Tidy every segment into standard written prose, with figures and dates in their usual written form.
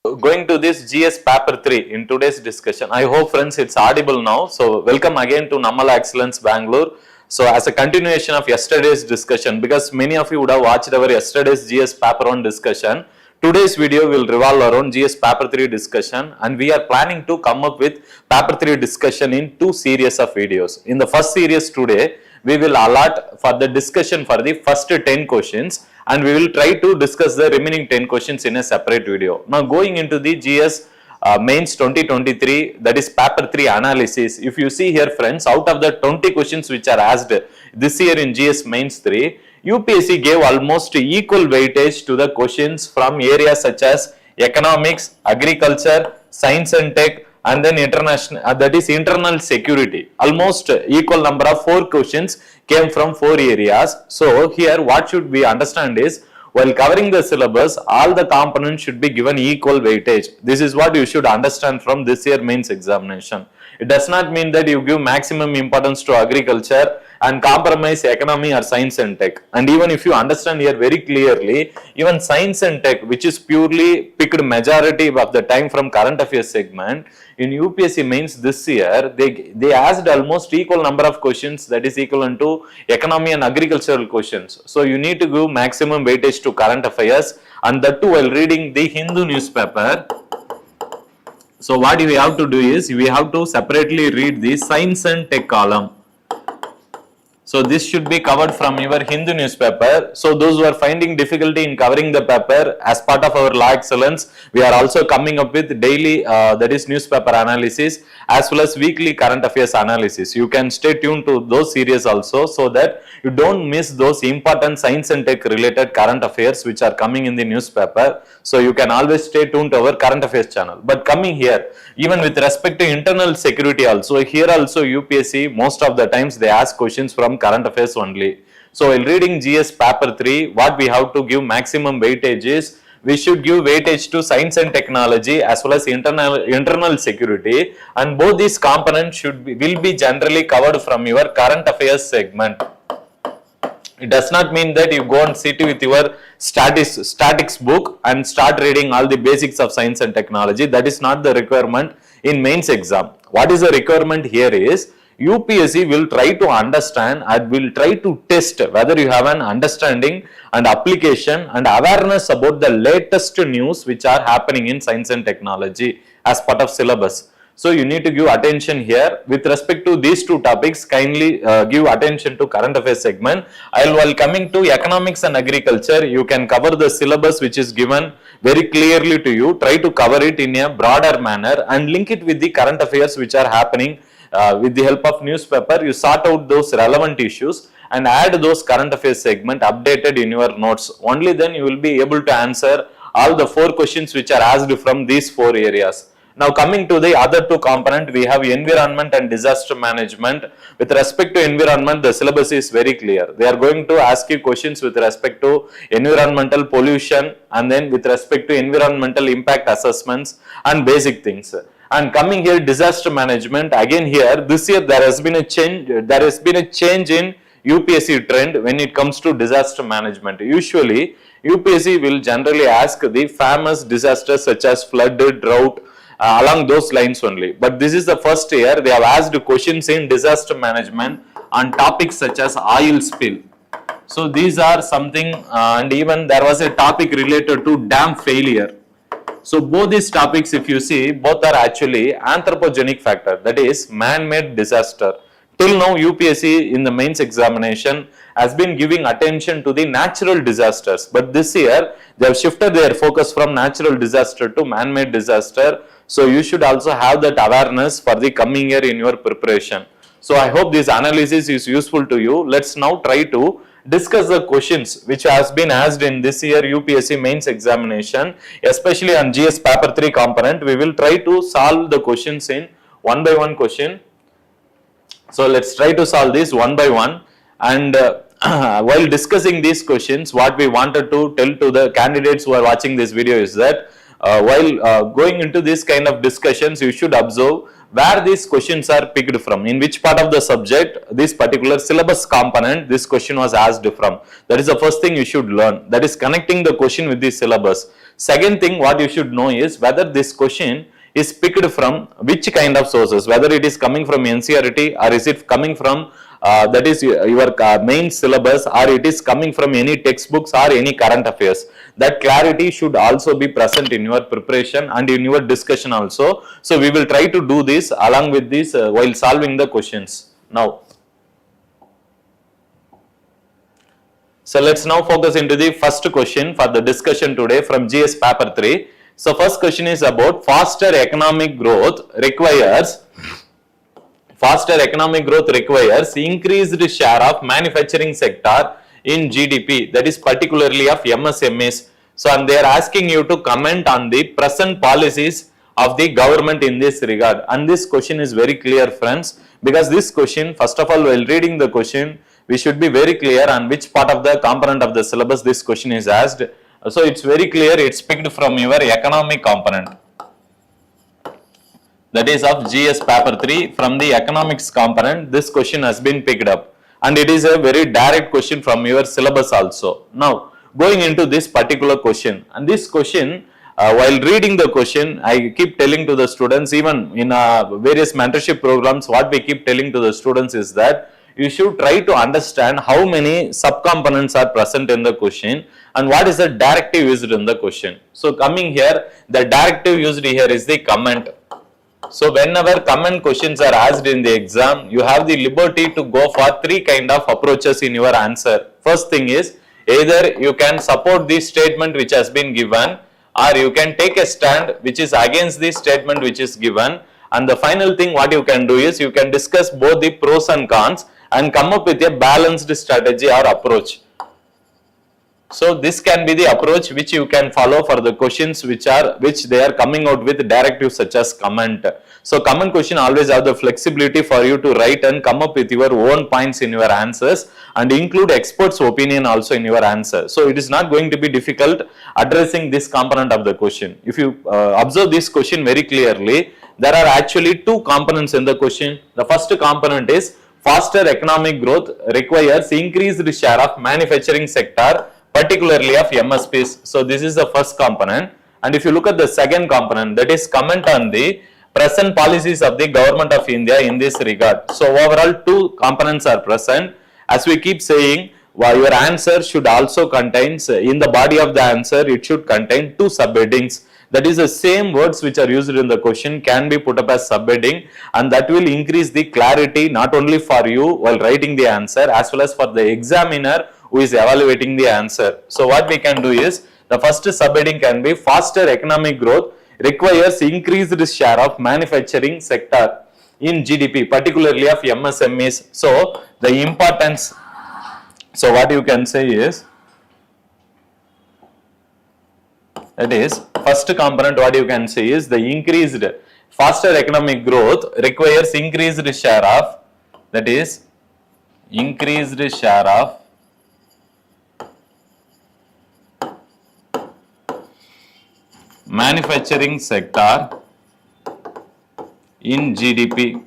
Going to this GS paper 3 in today's discussion. I hope friends it's audible now. So welcome again to LaExcellence Bangalore. So as a continuation of yesterday's discussion, because many of you would have watched our yesterday's GS paper 1 discussion, today's video will revolve around GS paper 3 discussion, and we are planning to come up with paper 3 discussion in two series of videos. In the first series today, we will allot for the discussion for the first 10 questions, and we will try to discuss the remaining 10 questions in a separate video. Now going into the GS mains 2023, that is paper 3 analysis. If you see here friends, out of the 20 questions which are asked this year in GS mains 3, UPSC gave almost equal weightage to the questions from areas such as economics, agriculture, science and tech, and then international, that is internal security. Almost equal number of 4 questions came from 4 areas. So here what should we understand is, while covering the syllabus, all the components should be given equal weightage. This is what you should understand from this year mains examination. It does not mean that you give maximum importance to agriculture and compromise economy or science and tech. And even if you understand here very clearly, even science and tech, which is purely picked majority of the time from current affairs segment, in UPSC mains this year, they asked almost equal number of questions, that is equivalent to economy and agricultural questions. So you need to give maximum weightage to current affairs, and that too while reading the Hindu newspaper. So what we have to do is, we have to separately read the science and tech column. So this should be covered from your Hindu newspaper. So those who are finding difficulty in covering the paper, as part of our LaExcellence, we are also coming up with daily that is newspaper analysis as well as weekly current affairs analysis. You can stay tuned to those series also, so that you don't miss those important science and tech related current affairs which are coming in the newspaper. So you can always stay tuned to our current affairs channel. But coming here, even with respect to internal security also, here also UPSC most of the times they ask questions from current affairs only. So while reading GS paper 3, what we have to give maximum weightage is, we should give weightage to science and technology as well as internal security, and both these components will be generally covered from your current affairs segment. It does not mean that you go and sit with your statics book and start reading all the basics of science and technology. That is not the requirement in mains exam. What is the requirement here is, UPSC will try to understand and will try to test whether you have an understanding and application and awareness about the latest news which are happening in science and technology as part of syllabus. So you need to give attention here. With respect to these two topics, kindly give attention to current affairs segment. While coming to economics and agriculture, you can cover the syllabus which is given very clearly to you. Try to cover it in a broader manner and link it with the current affairs which are happening. With the help of newspaper, you sort out those relevant issues and add those current affairs segment updated in your notes. Only then you will be able to answer all the 4 questions which are asked from these 4 areas. Now coming to the other 2 component, we have environment and disaster management. With respect to environment, the syllabus is very clear. They are going to ask you questions with respect to environmental pollution, and then with respect to environmental impact assessments and basic things. And coming here, disaster management, again here, this year there has been a change in UPSC trend when it comes to disaster management. Usually, UPSC will generally ask the famous disasters such as flood, drought, along those lines only. But this is the first year they have asked questions in disaster management on topics such as oil spill. So these are something, and even there was a topic related to dam failure. So both these topics, if you see, both are actually anthropogenic factor, that is man-made disaster. Till now UPSC in the mains examination has been giving attention to the natural disasters, but this year they have shifted their focus from natural disaster to man-made disaster. So you should also have that awareness for the coming year in your preparation. So I hope this analysis is useful to you. Let's now try to discuss the questions which has been asked in this year UPSC mains examination, especially on GS paper 3 component. We will try to solve the questions in one by one question. So let's try to solve this one by one, and while discussing these questions, what we wanted to tell to the candidates who are watching this video is that while going into this kind of discussions, you should observe where these questions are picked from, in which part of the subject this particular syllabus component this question was asked from. That is the first thing you should learn, that is connecting the question with the syllabus. Second thing what you should know is whether this question is picked from which kind of sources, whether it is coming from NCERT or is it coming from that is your main syllabus, or it is coming from any textbooks or any current affairs. That clarity should also be present in your preparation and in your discussion also. So we will try to do this along with this while solving the questions. Now, so let's now focus into the first question for the discussion today from GS paper 3. So first question is about faster economic growth requires increased share of manufacturing sector in GDP, that is particularly of MSMEs. So and they are asking you to comment on the present policies of the government in this regard. And this question is very clear, friends, because this question, first of all, while reading the question, we should be very clear on which part of the component of the syllabus this question is asked. So it's very clear, it's picked from your economic component. That is of GS paper 3, from the economics component this question has been picked up, and it is a very direct question from your syllabus also. Now going into this particular question, and this question while reading the question I keep telling to the students, even in various mentorship programs, what we keep telling to the students is that you should try to understand how many subcomponents are present in the question and what is the directive used in the question. So coming here, the directive used here is the comment. So whenever comment questions are asked in the exam, you have the liberty to go for three kind of approaches in your answer. First thing is, either you can support the statement which has been given, or you can take a stand which is against the statement which is given, and the final thing what you can do is you can discuss both the pros and cons and come up with a balanced strategy or approach. So this can be the approach which you can follow for the questions which they are coming out with directives such as comment. So comment question always have the flexibility for you to write and come up with your own points in your answers and include experts' opinion also in your answer. So it is not going to be difficult addressing this component of the question. If you observe this question very clearly, there are actually two components in the question. The first component is faster economic growth requires increased share of manufacturing sector, particularly of MSPs. So this is the first component. And if you look at the second component, that is comment on the present policies of the government of India in this regard. So overall two components are present. As we keep saying, your answer should also contain, in the body of the answer, it should contain two subheadings. That is the same words which are used in the question can be put up as subheading, and that will increase the clarity not only for you while writing the answer as well as for the examiner who is evaluating the answer. So what we can do is, the first subheading can be faster economic growth requires increased share of manufacturing sector in GDP, particularly of MSMEs. So the importance, so what you can say is, that is first component what you can say is the increased faster economic growth requires increased share of, that is increased share of manufacturing sector in GDP.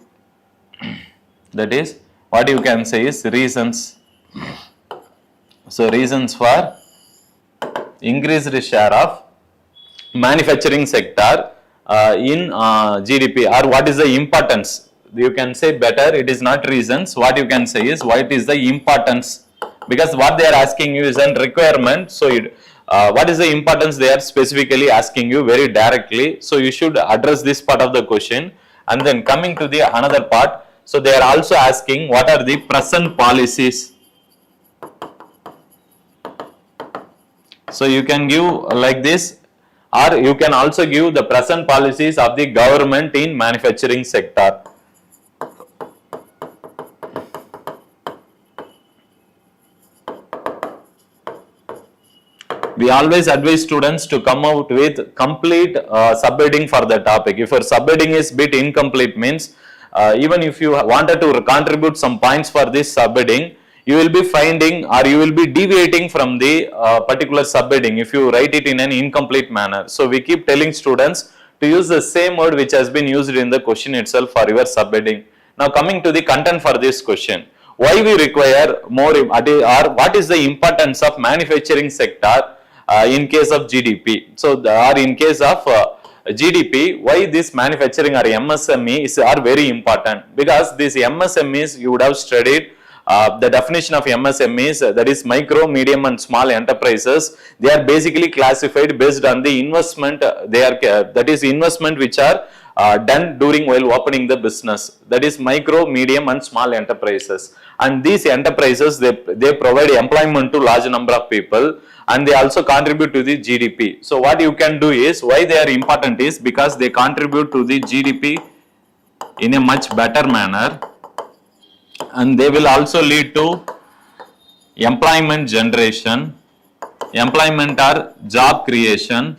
That is what you can say is reasons. So reasons for increased share of manufacturing sector in GDP, or what is the importance. You can say better, it is not reasons, what you can say is what is the importance, because what they are asking you is a requirement. So what is the importance they are specifically asking you very directly. So you should address this part of the question. And then coming to the another part, so they are also asking what are the present policies. So you can give like this, or you can also give the present policies of the government in manufacturing sector. We always advise students to come out with complete subheading for the topic. If your subheading is bit incomplete, means even if you wanted to contribute some points for this subheading, you will be finding or you will be deviating from the particular subheading if you write it in an incomplete manner. So we keep telling students to use the same word which has been used in the question itself for your subheading. Now coming to the content for this question. Why we require more, or what is the importance of manufacturing sector in case of GDP? So, or in case of GDP, why this manufacturing or MSMEs are very important? Because these MSMEs, you would have studied the definition of MSMEs, that is micro, medium and small enterprises. They are basically classified based on the investment, that is investment which are done during while opening the business. That is micro, medium and small enterprises. And these enterprises, they provide employment to large number of people, and they also contribute to the GDP. So what you can do is, why they are important is because they contribute to the GDP in a much better manner, and they will also lead to employment generation, employment or job creation.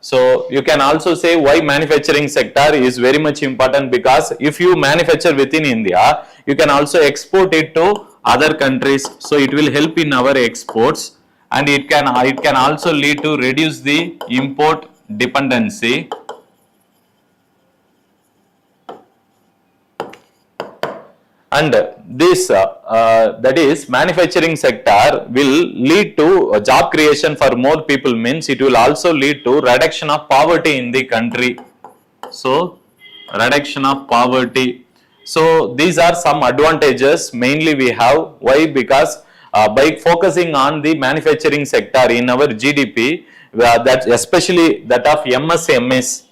So you can also say why manufacturing sector is very much important, because if you manufacture within India, you can also export it to other countries. So it will help in our exports, and it can also lead to reduce the import dependency. And this, that is manufacturing sector will lead to job creation for more people, means it will also lead to reduction of poverty in the country. So reduction of poverty. So these are some advantages mainly we have. Why? Because by focusing on the manufacturing sector in our GDP, that especially that of MSMEs,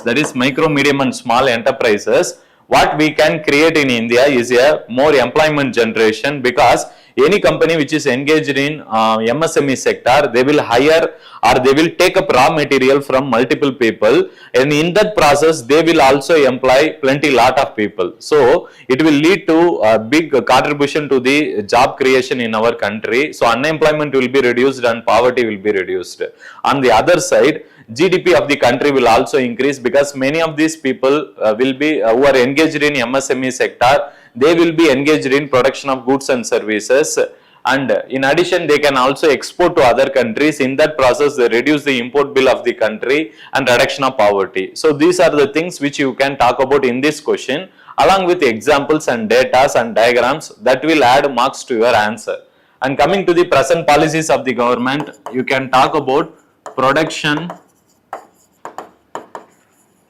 that is micro, medium and small enterprises, what we can create in India is a more employment generation, because any company which is engaged in MSME sector, they will hire or they will take up raw material from multiple people, and in that process they will also employ plenty lot of people. So it will lead to a big contribution to the job creation in our country. So unemployment will be reduced and poverty will be reduced. On the other side, GDP of the country will also increase, because many of these people will be who are engaged in MSME sector, they will be engaged in production of goods and services, and in addition they can also export to other countries. In that process they reduce the import bill of the country and reduction of poverty. So these are the things which you can talk about in this question, along with examples and data and diagrams that will add marks to your answer. And coming to the present policies of the government, you can talk about production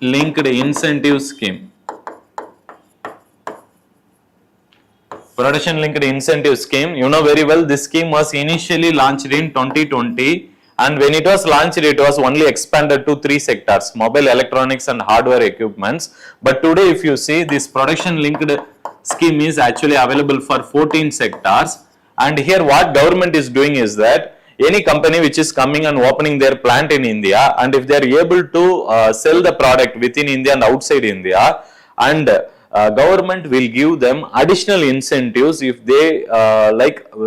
linked incentive scheme. Production linked incentive scheme, you know very well, this scheme was initially launched in 2020, and when it was launched it was only expanded to 3 sectors: mobile, electronics and hardware equipments. But today if you see, this production linked scheme is actually available for 14 sectors. And here what government is doing is that any company which is coming and opening their plant in India, and if they are able to sell the product within India and outside India, and government will give them additional incentives if they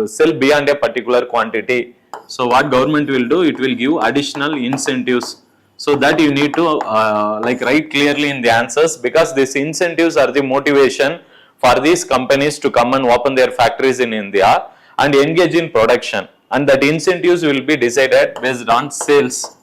sell beyond a particular quantity. So what government will do, it will give additional incentives. So that you need to write clearly in the answers, because these incentives are the motivation for these companies to come and open their factories in India and engage in production, and that incentives will be decided based on sales.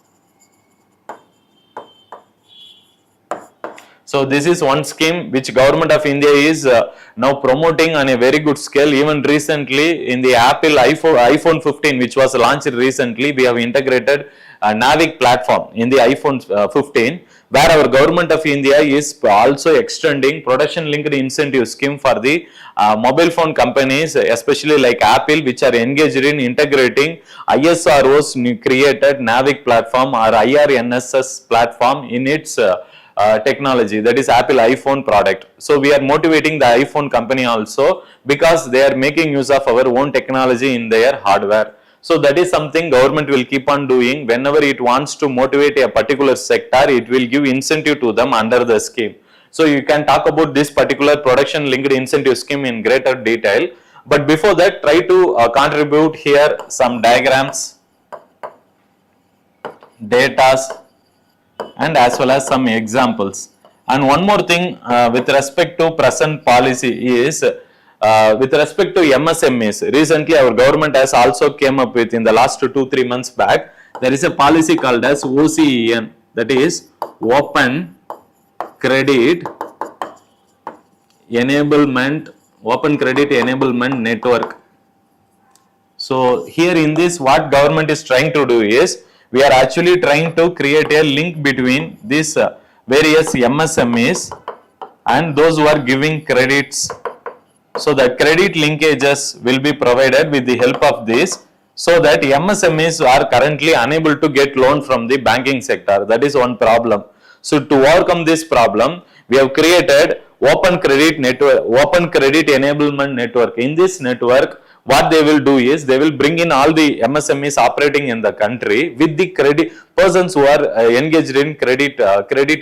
So this is one scheme which government of India is now promoting on a very good scale. Even recently in the Apple iPhone 15 which was launched recently, we have integrated a Navic platform in the iPhone 15, where our government of India is also extending production linked incentive scheme for the mobile phone companies, especially like Apple, which are engaged in integrating ISRO's created Navic platform or IRNSS platform in its technology, that is Apple iPhone product. So we are motivating the iPhone company also, because they are making use of our own technology in their hardware. So that is something government will keep on doing. Whenever it wants to motivate a particular sector, it will give incentive to them under the scheme. So you can talk about this particular production linked incentive scheme in greater detail. But before that, try to contribute here some diagrams, data, and as well as some examples. And one more thing with respect to present policy is with respect to MSMEs. Recently our government has also came up with, in the last 2-3 months back, there is a policy called as OCEN, that is Open Credit Enablement Network. So here in this, what government is trying to do is, we are actually trying to create a link between these various MSMEs and those who are giving credits. So the credit linkages will be provided with the help of this, so that MSMEs are currently unable to get loan from the banking sector. That is one problem. So to overcome this problem, we have created Open Credit Enablement Network. In this network, what they will do is, they will bring in all the MSMEs operating in the country with the credit persons who are engaged in credit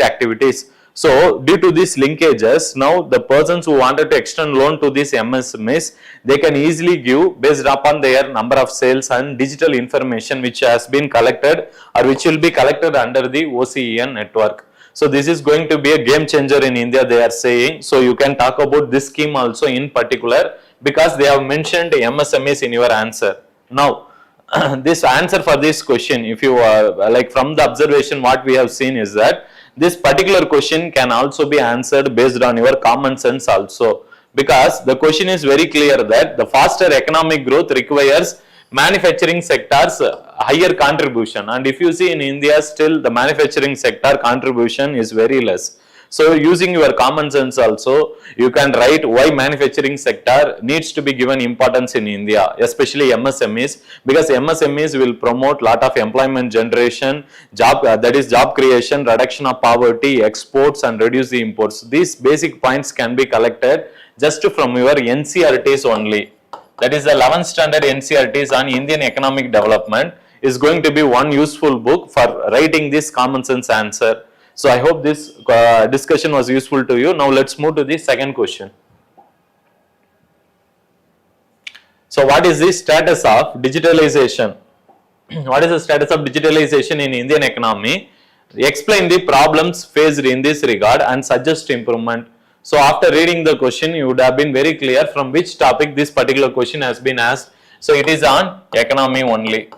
activities. So due to these linkages, now the persons who wanted to extend loan to these MSMEs, they can easily give based upon their number of sales and digital information which has been collected or which will be collected under the OCEN network. So this is going to be a game changer in India, they are saying. So you can talk about this scheme also in particular, because they have mentioned MSMEs in your answer. Now, this answer for this question, if you like from the observation, what we have seen is that this particular question can also be answered based on your common sense also, because the question is very clear that the faster economic growth requires manufacturing sector's higher contribution, and if you see in India, still the manufacturing sector contribution is very less. So using your common sense also, you can write why manufacturing sector needs to be given importance in India, especially MSMEs, because MSMEs will promote lot of employment generation, job that is job creation, reduction of poverty, exports and reduce the imports. These basic points can be collected just from your NCERTs only. That is the 11th standard NCERTs on Indian economic development is going to be one useful book for writing this common sense answer. So I hope this discussion was useful to you. Now let's move to the second question. So what is the status of digitalization? What is the status of digitalization in Indian economy? Explain the problems faced in this regard and suggest improvement. So after reading the question, you would have been very clear from which topic this particular question has been asked. So it is on economy only.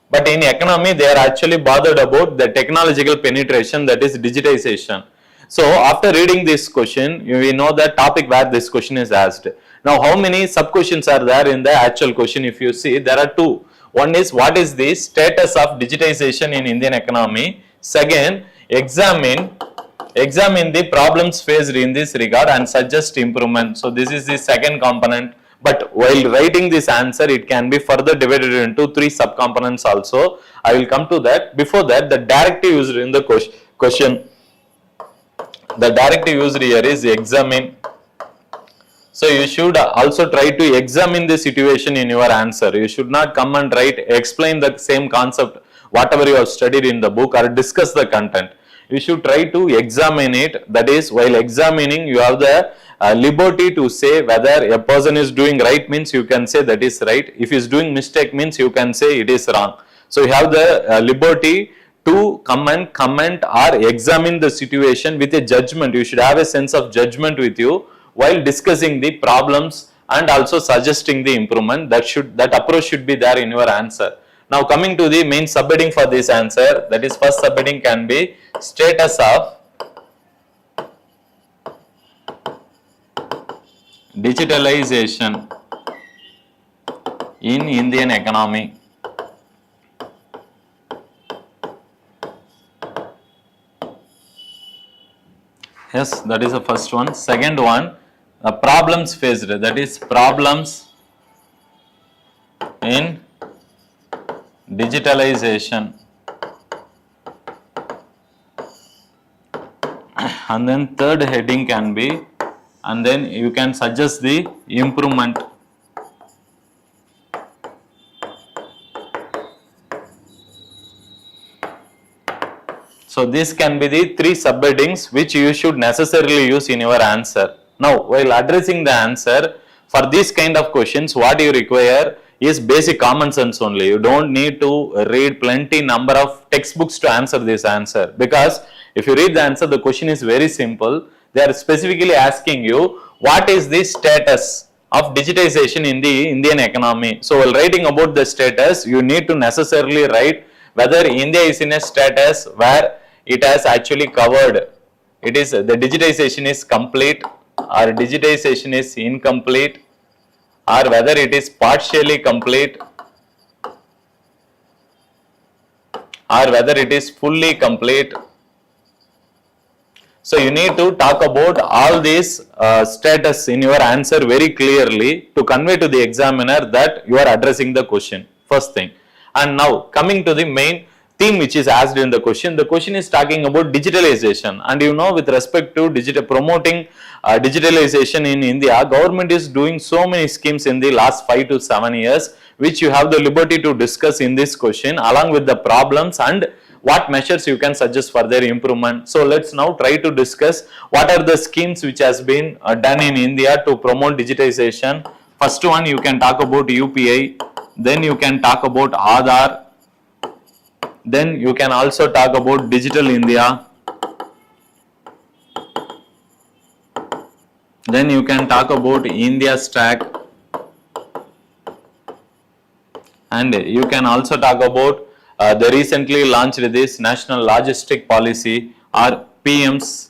But in economy, they are actually bothered about the technological penetration, that is digitization. So after reading this question, we know the topic where this question is asked. Now how many sub questions are there in the actual question? If you see, there are two. One is, what is the status of digitization in Indian economy? Second, examine the problems faced in this regard and suggest improvement. So this is the second component. But while writing this answer, it can be further divided into three subcomponents also. I will come to that. Before that, the directive used in the question. The directive used here is examine. So you should also try to examine the situation in your answer. You should not come and write, explain the same concept, whatever you have studied in the book, or discuss the content. You should try to examine it. That is, while examining, you have the liberty to say whether a person is doing right means you can say that is right. If he is doing mistake means you can say it is wrong. So you have the liberty to come and comment or examine the situation with a judgment. You should have a sense of judgment with you while discussing the problems and also suggesting the improvement. That approach should be there in your answer. Now coming to the main subheading for this answer, that is first subheading can be status of digitalization in Indian economy. Yes, that is the first one. Second one, problems faced, that is problems in digitalization. And then third heading can be, and then you can suggest the improvement. So this can be the three subheadings which you should necessarily use in your answer. Now while addressing the answer for this kind of questions, what you require is basic common sense only. You don't need to read plenty number of textbooks to answer this answer, because if you read the answer, the question is very simple. They are specifically asking you, what is the status of digitization in the Indian economy. So while writing about the status, you need to necessarily write whether India is in a status where it has actually covered, it is the digitization is complete or digitization is incomplete, or whether it is partially complete or whether it is fully complete. So you need to talk about all these status in your answer very clearly to convey to the examiner that you are addressing the question, first thing. And now coming to the main theme which is asked in the question is talking about digitalization. And you know, with respect to promoting digitalization in India, government is doing so many schemes in the last 5 to 7 years, which you have the liberty to discuss in this question along with the problems and what measures you can suggest for their improvement. So let's now try to discuss what are the schemes which has been done in India to promote digitization. First one, you can talk about UPI, then you can talk about Aadhaar, then you can also talk about Digital India, then you can talk about India Stack, and you can also talk about the recently launched this National Logistic Policy or PM's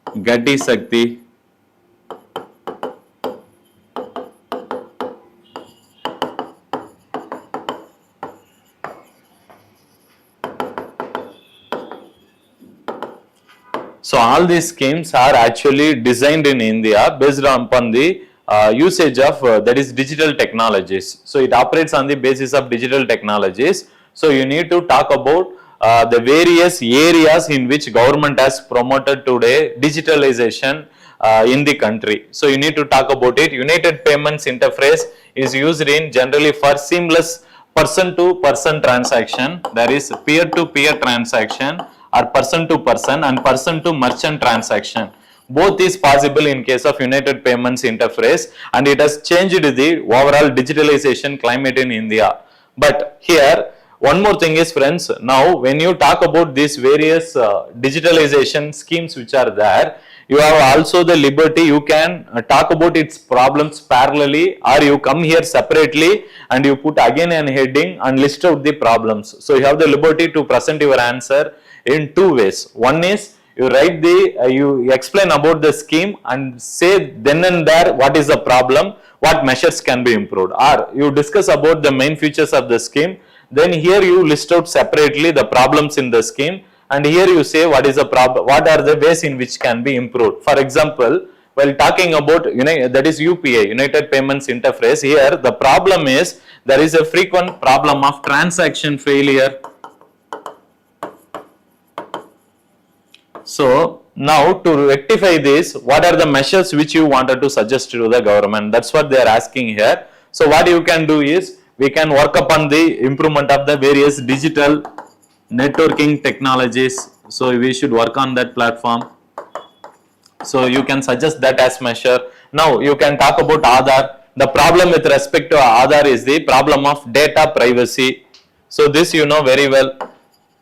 Gati Shakti. So all these schemes are actually designed in India based upon the usage of that is digital technologies. So it operates on the basis of digital technologies. So you need to talk about the various areas in which government has promoted today digitalization in the country. So you need to talk about it. United Payments Interface is used in generally for seamless person to person transaction. There is peer to peer transaction or person to person and person to merchant transaction. Both is possible in case of United Payments Interface, and it has changed the overall digitalization climate in India. But here one more thing is, friends, now when you talk about these various digitalization schemes which are there, you have also the liberty, you can talk about its problems parallelly, or you come here separately and you put again an heading and list out the problems. So you have the liberty to present your answer in two ways. One is you write the, you explain about the scheme and say then and there what is the problem, what measures can be improved, or you discuss about the main features of the scheme. Then here you list out separately the problems in the scheme, and here you say what is the problem, what are the ways in which can be improved. For example, while talking about that is UPI, United Payments Interface, here the problem is there is a frequent problem of transaction failure. So now to rectify this, what are the measures which you wanted to suggest to the government? That's what they are asking here. So what you can do is, we can work upon the improvement of the various digital networking technologies. So we should work on that platform. So you can suggest that as measure. Now you can talk about Aadhaar. The problem with respect to Aadhaar is the problem of data privacy. So this you know very well.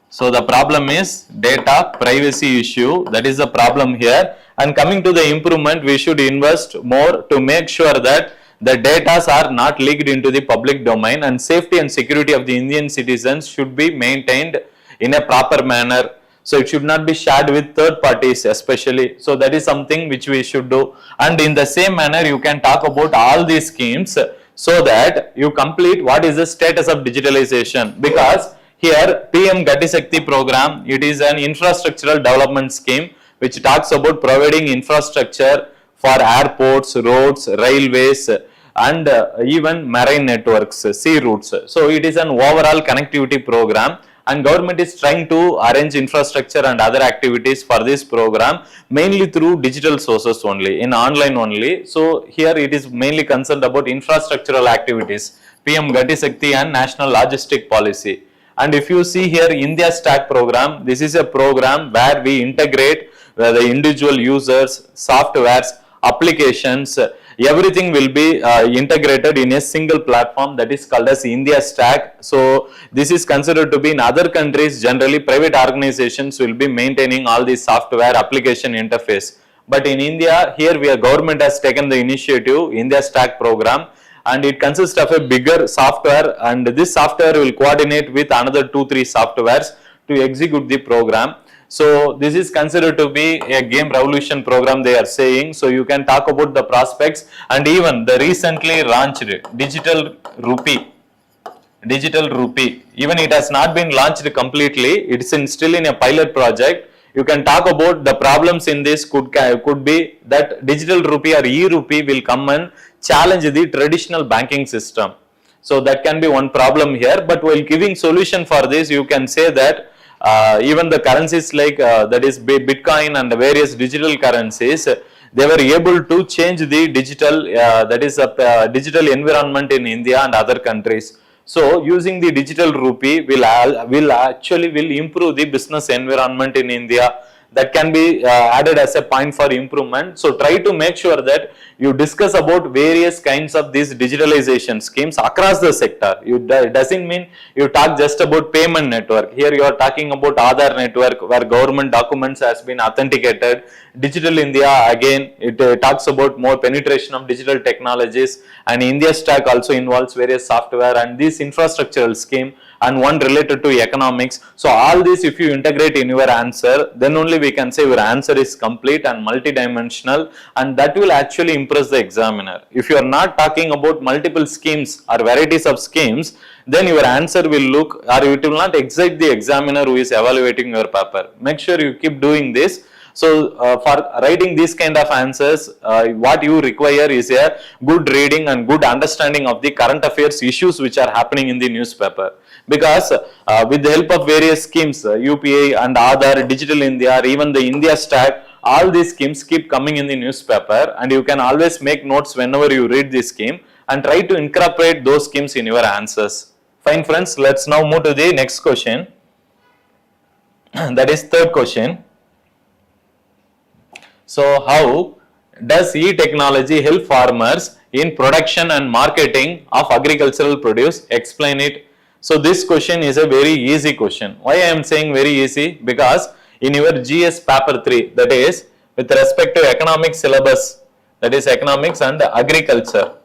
So the problem is data privacy issue. That is the problem here. And coming to the improvement, we should invest more to make sure that the data are not leaked into the public domain, and safety and security of the Indian citizens should be maintained in a proper manner. So it should not be shared with third parties especially. So that is something which we should do. And in the same manner, you can talk about all these schemes so that you complete what is the status of digitalization. Because here PM Gati Shakti program, it is an infrastructural development scheme which talks about providing infrastructure for airports, roads, railways, and even marine networks, sea routes. So it is an overall connectivity program, and government is trying to arrange infrastructure and other activities for this program mainly through digital sources only, in online only. So here it is mainly concerned about infrastructural activities, PM Gati Shakti and National Logistic Policy. And if you see here India Stack program, this is a program where we integrate the individual users, softwares, applications, everything will be integrated in a single platform, that is called as India Stack. So this is considered to be in other countries, generally private organizations will be maintaining all these software application interface. But in India, here government has taken the initiative, India Stack program, and it consists of a bigger software, and this software will coordinate with another 2-3 softwares to execute the program. So this is considered to be a game revolution program, they are saying. So you can talk about the prospects, and even the recently launched digital rupee, even it has not been launched completely, it's still in a pilot project. You can talk about the problems in this could be that digital rupee or e-rupee will come and challenge the traditional banking system. So that can be one problem here, but while giving solution for this, you can say that even the currencies like that is Bitcoin and the various digital currencies, they were able to change the digital digital environment in India and other countries. So using the digital rupee will improve the business environment in India. That can be added as a point for improvement. So try to make sure that you discuss about various kinds of these digitalization schemes across the sector. It doesn't mean you talk just about payment network. Here you are talking about Aadhaar network where government documents has been authenticated. Digital India, again, it talks about more penetration of digital technologies, and India Stack also involves various software and this infrastructural scheme, and one related to economics. So all this if you integrate in your answer, then only we can say your answer is complete and multidimensional, and that will actually impress the examiner. If you are not talking about multiple schemes or varieties of schemes, then your answer will look, or it will not excite the examiner who is evaluating your paper. Make sure you keep doing this. So for writing these kind of answers, what you require is a good reading and good understanding of the current affairs issues which are happening in the newspaper. Because with the help of various schemes, UPI and Aadhaar, Digital India, or even the India Stack, all these schemes keep coming in the newspaper, and you can always make notes whenever you read this scheme and try to incorporate those schemes in your answers. Fine friends, let's now move to the next question. That is third question. So how does e-technology help farmers in production and marketing of agricultural produce? Explain it. So this question is a very easy question. Why I am saying very easy? Because in your GS paper 3, that is with respect to economic syllabus, that is economics and agriculture.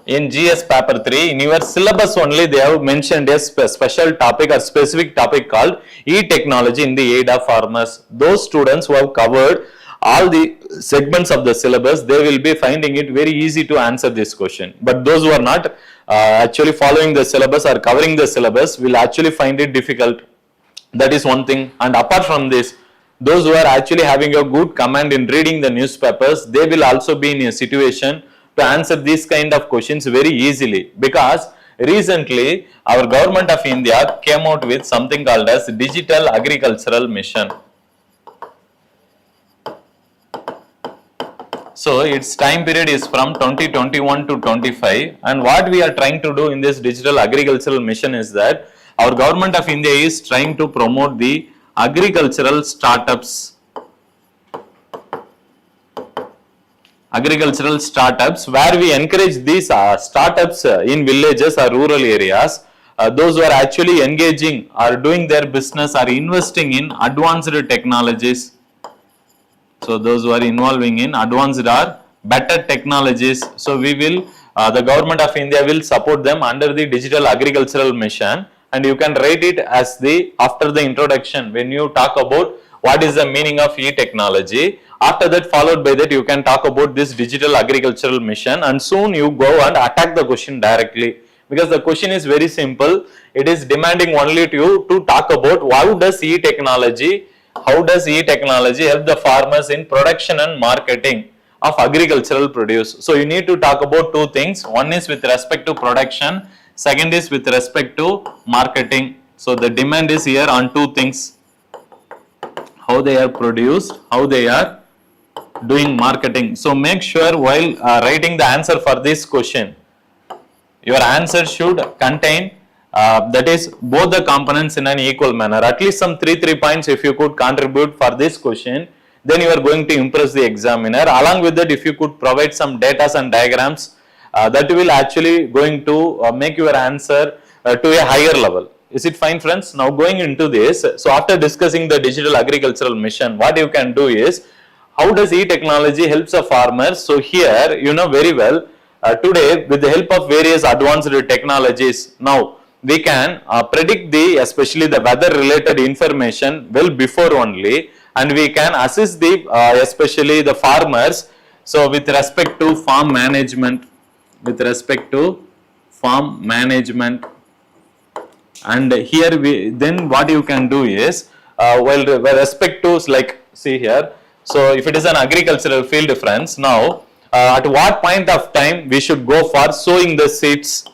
In GS paper 3, in your syllabus only they have mentioned a special topic or specific topic called e-technology in the aid of farmers. Those students who have covered all the segments of the syllabus, they will be finding it very easy to answer this question. But those who are not actually following the syllabus or covering the syllabus will actually find it difficult. That is one thing. And apart from this, those who are actually having a good command in reading the newspapers, they will also be in a situation to answer these kind of questions very easily, because recently our government of India came out with something called as Digital Agricultural Mission. So its time period is from 2021 to 25, and what we are trying to do in this Digital Agricultural Mission is that our government of India is trying to promote the agricultural startups. Where we encourage these startups in villages or rural areas, those who are actually engaging or doing their business or investing in advanced technologies. So those who are involving in advanced or better technologies, so we will, the government of India will support them under the Digital Agricultural Mission, and you can write it as the after the introduction when you talk about what is the meaning of e-technology. After that, followed by that, you can talk about this Digital Agricultural Mission, and soon you go and attack the question directly, because the question is very simple. It is demanding only to you to talk about how does e-technology help the farmers in production and marketing of agricultural produce. So you need to talk about two things. One is with respect to production, second is with respect to marketing. So the demand is here on two things: how they are produced, how they are doing marketing. So make sure while writing the answer for this question, your answer should contain that is both the components in an equal manner. At least some 3 points if you could contribute for this question, then you are going to impress the examiner. Along with that, if you could provide some data and diagrams, that will actually going to make your answer to a higher level. is it fine, friends? Now going into this, so after discussing the digital agricultural mission, what you can do is, how does e-technology helps a farmer? So here, you know very well, today with the help of various advanced technologies, now we can predict especially the weather related information well before only, and we can assist especially the farmers. So with respect to farm management, and here then what you can do is, with respect to, like, see here, so if it is an agricultural field, friends, now at what point of time we should go for sowing the seeds,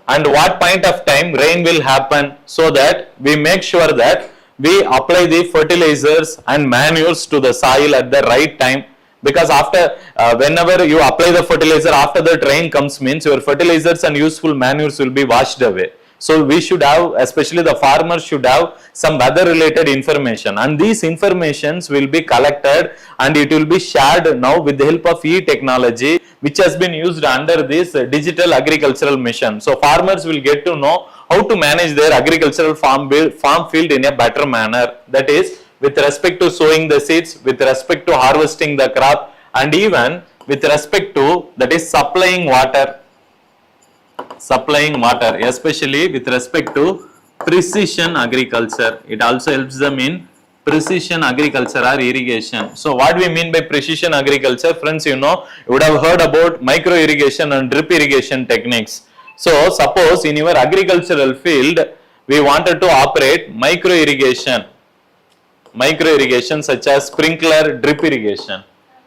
and what point of time rain will happen, so that we make sure that we apply the fertilizers and manures to the soil at the right time. Because after whenever you apply the fertilizer, after that rain comes, means your fertilizers and useful manures will be washed away. So we should have, especially the farmers should have some weather related information, and these informations will be collected and it will be shared now with the help of e-technology, which has been used under this digital agricultural mission. So farmers will get to know how to manage their agricultural farm field in a better manner. That is, with respect to sowing the seeds, with respect to harvesting the crop, and even with respect to, that is, supplying water, especially with respect to precision agriculture. It also helps them in precision agriculture or irrigation. So what we mean by precision agriculture, friends, you know, you would have heard about micro irrigation and drip irrigation techniques. So suppose in your agricultural field we wanted to operate micro irrigation such as sprinkler, drip irrigation.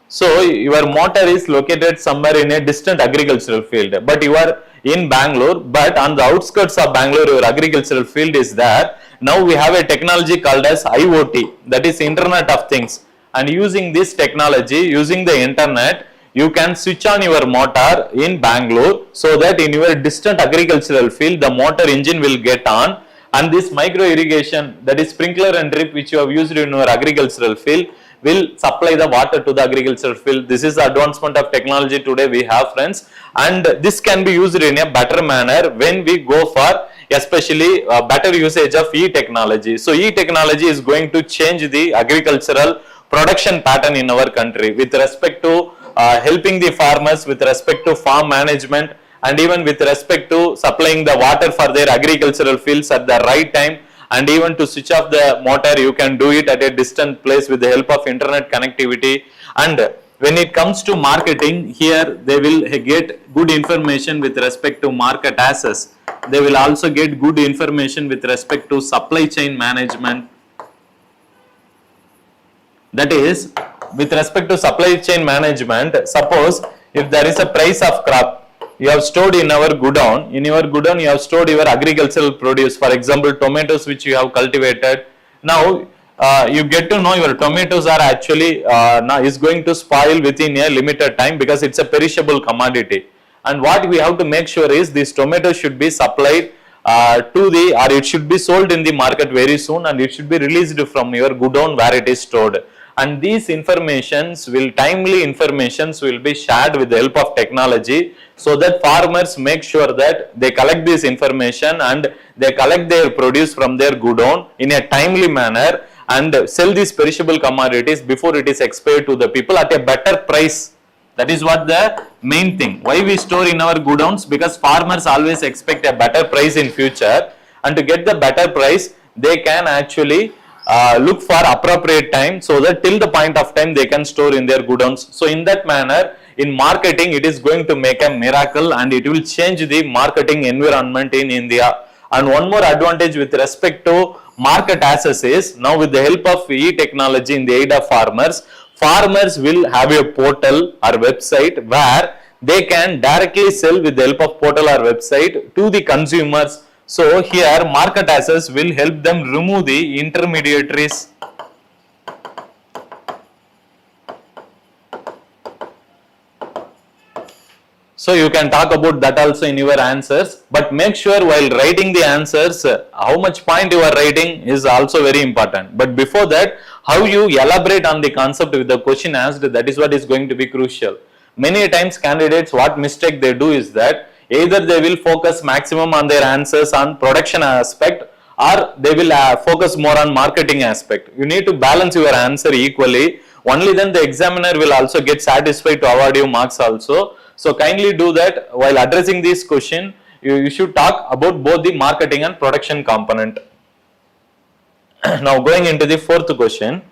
So your motor is located somewhere in a distant agricultural field, but you are in Bangalore, but on the outskirts of Bangalore your agricultural field is there. Now we have a technology called as IoT, that is Internet of Things, and using this technology, using the internet, you can switch on your motor in Bangalore, so that in your distant agricultural field the motor engine will get on, and this micro irrigation, that is sprinkler and drip, which you have used in your agricultural field, will supply the water to the agricultural field. This is the advancement of technology today we have, friends, and this can be used in a better manner when we go for especially better usage of e-technology. So e-technology is going to change the agricultural production pattern in our country with respect to helping the farmers, with respect to farm management, and even with respect to supplying the water for their agricultural fields at the right time, and even to switch off the motor, you can do it at a distant place with the help of internet connectivity. And when it comes to marketing, here they will get good information with respect to market access. They will also get good information with respect to supply chain management. That is, with respect to supply chain management, suppose if there is a price of crop, you have stored in our godown, you have stored your agricultural produce, for example tomatoes which you have cultivated. Now you get to know your tomatoes are actually now is going to spoil within a limited time, because it's a perishable commodity, and what we have to make sure is these tomatoes should be supplied or it should be sold in the market very soon, and it should be released from your godown where it is stored. And these timely informations will be shared with the help of technology, so that farmers make sure that they collect this information and they collect their produce from their godown in a timely manner and sell these perishable commodities before it is expired to the people at a better price. That is what the main thing. Why we store in our godowns? Because farmers always expect a better price in future, and to get the better price, they can actually look for appropriate time, so that till the point of time they can store in their godowns. So in that manner, in marketing, it is going to make a miracle, and it will change the marketing environment in India. And one more advantage with respect to market access is, now with the help of e-technology in the aid of farmers will have a portal or website where they can directly sell with the help of portal or website to the consumers. So here market access will help them remove the intermediaries. So you can talk about that also in your answers, but make sure while writing the answers, how much point you are writing is also very important. But before that, how you elaborate on the concept with the question asked, that is what is going to be crucial. Many times candidates, what mistake they do is that Either they will focus maximum on their answers on production aspect, or they will focus more on marketing aspect. You need to balance your answer equally. Only then the examiner will also get satisfied to award you marks also. So kindly do that. While addressing this question, you should talk about both the marketing and production component. Now going into the fourth question.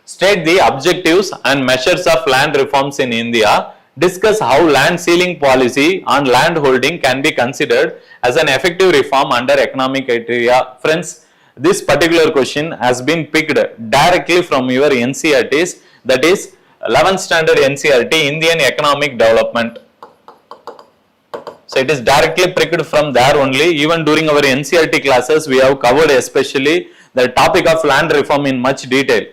State the objectives and measures of land reforms in India. Discuss how land ceiling policy on land holding can be considered as an effective reform under economic criteria. Friends, this particular question has been picked directly from your NCERTs, that is 11th standard NCERT, Indian Economic Development. So it is directly picked from there only. Even during our NCERT classes, we have covered especially the topic of land reform in much detail.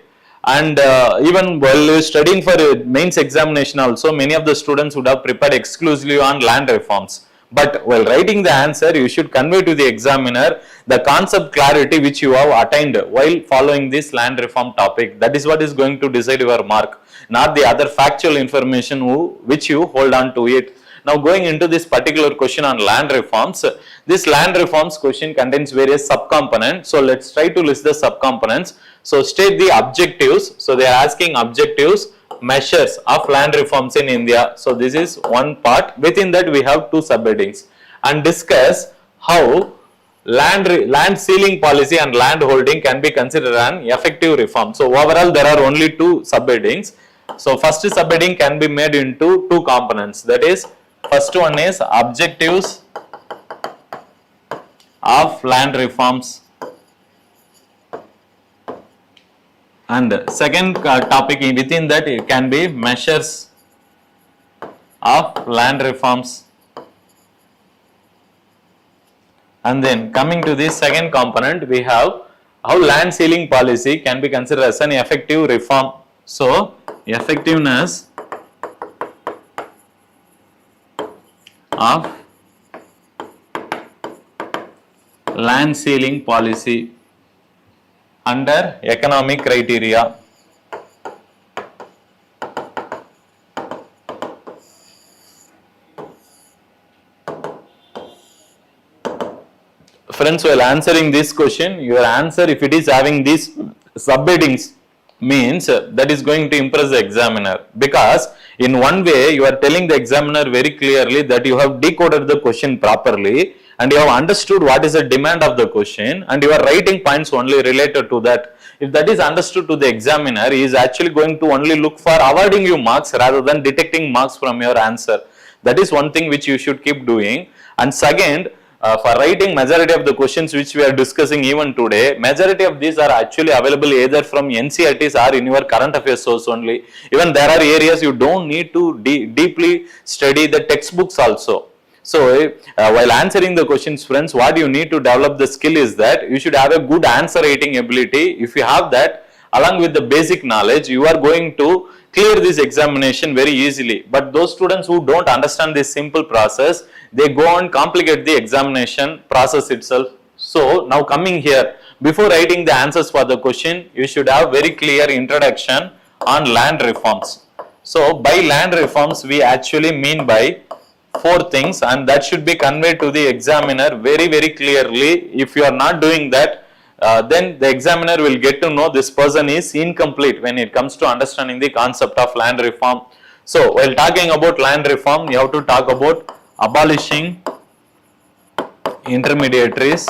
And even while studying for mains examination also, many of the students would have prepared exclusively on land reforms. But while writing the answer, you should convey to the examiner the concept clarity which you have attained while following this land reform topic. That is what is going to decide your mark, not the other factual information which you hold on to it. Now going into this particular question on land reforms, this land reforms question contains various subcomponents. So let's try to list the subcomponents. So state the objectives. So they are asking objectives, measures of land reforms in India. So this is one part. Within that we have two subheadings. And discuss how land ceiling policy and land holding can be considered an effective reform. So overall there are only two subheadings. So first subheading can be made into two components. That is, first one is objectives of land reforms, and second topic within that it can be measures of land reforms. And then coming to this second component, we have how land ceiling policy can be considered as an effective reform. So effectiveness of land ceiling policy under economic criteria. Friends, while answering this question, your answer, if it is having these subheadings, means that is going to impress the examiner, because in one way you are telling the examiner very clearly that you have decoded the question properly and you have understood what is the demand of the question, and you are writing points only related to that. If that is understood to the examiner, he is actually going to only look for awarding you marks rather than detecting marks from your answer. That is one thing which you should keep doing. And second, for writing majority of the questions which we are discussing even today, majority of these are actually available either from NCERTs or in your current affairs source only. Even there are areas you don't need to deeply study the textbooks also. So while answering the questions, friends, what you need to develop the skill is that you should have a good answer writing ability. If you have that, along with the basic knowledge, you are going to clear this examination very easily. But those students who don't understand this simple process, they go and complicate the examination process itself. So now coming here, before writing the answers for the question, you should have very clear introduction on land reforms. So by land reforms, we actually mean by four things, and that should be conveyed to the examiner very, very clearly. If you are not doing that, then the examiner will get to know this person is incomplete when it comes to understanding the concept of land reform. So while talking about land reform, you have to talk about abolishing intermediaries,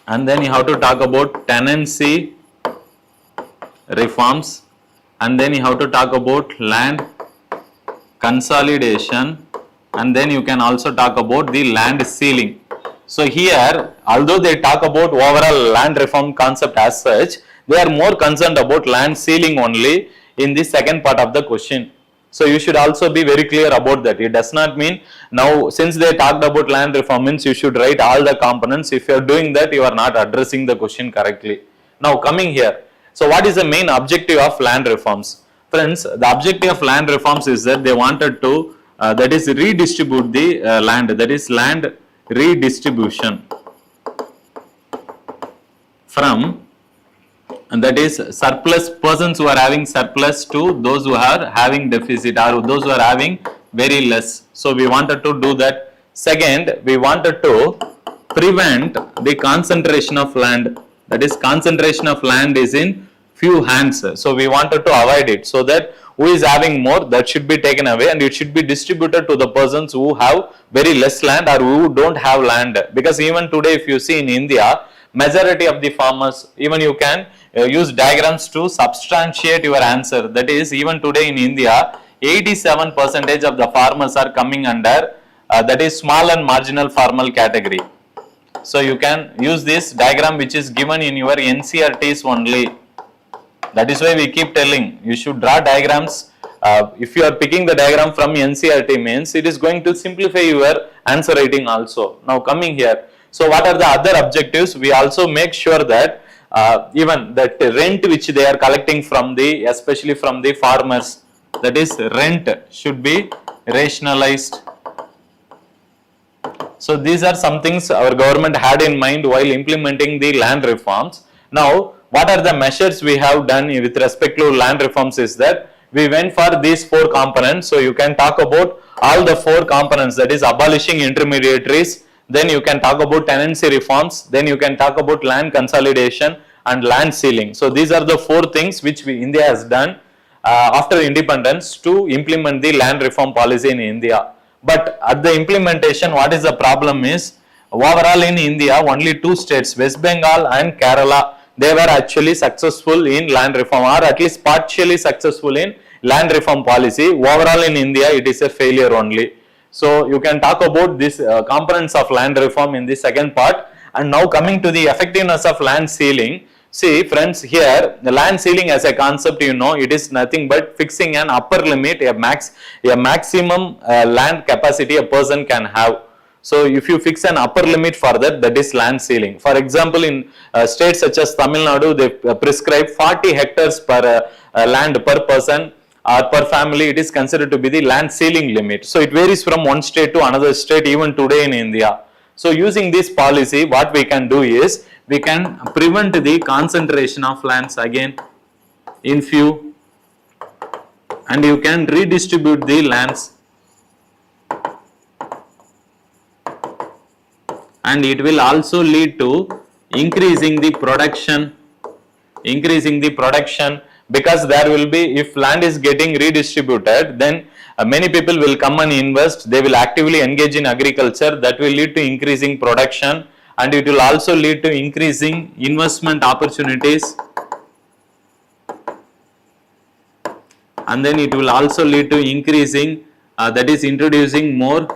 and then you have to talk about tenancy reforms, and then you have to talk about land consolidation, and then you can also talk about the land ceiling. So here, although they talk about overall land reform concept as such, they are more concerned about land ceiling only in the second part of the question. So you should also be very clear about that. It does not mean now since they talked about land reform means you should write all the components. If you are doing that, you are not addressing the question correctly. Now coming here, so what is the main objective of land reforms? Friends, the objective of land reforms is that they wanted to that is redistribute the land, that is land redistribution from and that is surplus, persons who are having surplus to those who are having deficit or those who are having very less. So we wanted to do that. Second, we wanted to prevent the concentration of land, that is concentration of land is in few hands. So we wanted to avoid it, so that who is having more, that should be taken away and it should be distributed to the persons who have very less land or who don't have land. Because even today if you see in India, majority of the farmers, even you can use diagrams to substantiate your answer. That is, even today in India, 87% of the farmers are coming under that is small and marginal farmer category. So you can use this diagram which is given in your NCERTs only. That is why we keep telling you should draw diagrams. If you are picking the diagram from NCERT means it is going to simplify your answer writing also. Now coming here, so what are the other objectives? We also make sure that even that rent which they are collecting from the, especially from the farmers, that is rent should be rationalized. So these are some things our government had in mind while implementing the land reforms. Now what are the measures we have done with respect to land reforms is that we went for these 4 components. So you can talk about all the 4 components, that is abolishing intermediaries, then you can talk about tenancy reforms, then you can talk about land consolidation and land ceiling. So these are the 4 things which India has done after independence to implement the land reform policy in India. But at the implementation, what is the problem is, overall in India only 2 states, West Bengal and Kerala, they were actually successful in land reform or at least partially successful in land reform policy. Overall in India it is a failure only. So you can talk about these components of land reform in the second part. And now coming to the effectiveness of land ceiling. See friends, here the land ceiling as a concept, you know, it is nothing but fixing an upper limit, a maximum land capacity a person can have. So if you fix an upper limit for that, that is land ceiling. For example, in states such as Tamil Nadu, they prescribe 40 hectares per land per person or per family. It is considered to be the land ceiling limit. So it varies from one state to another state even today in India. So using this policy, what we can do is, we can prevent the concentration of lands again in few, and you can redistribute the lands, and it will also lead to increasing the production, because there will be, if land is getting redistributed, then many people will come and invest, they will actively engage in agriculture, that will lead to increasing production, and it will also lead to increasing investment opportunities, and then it will also lead to increasing that is introducing more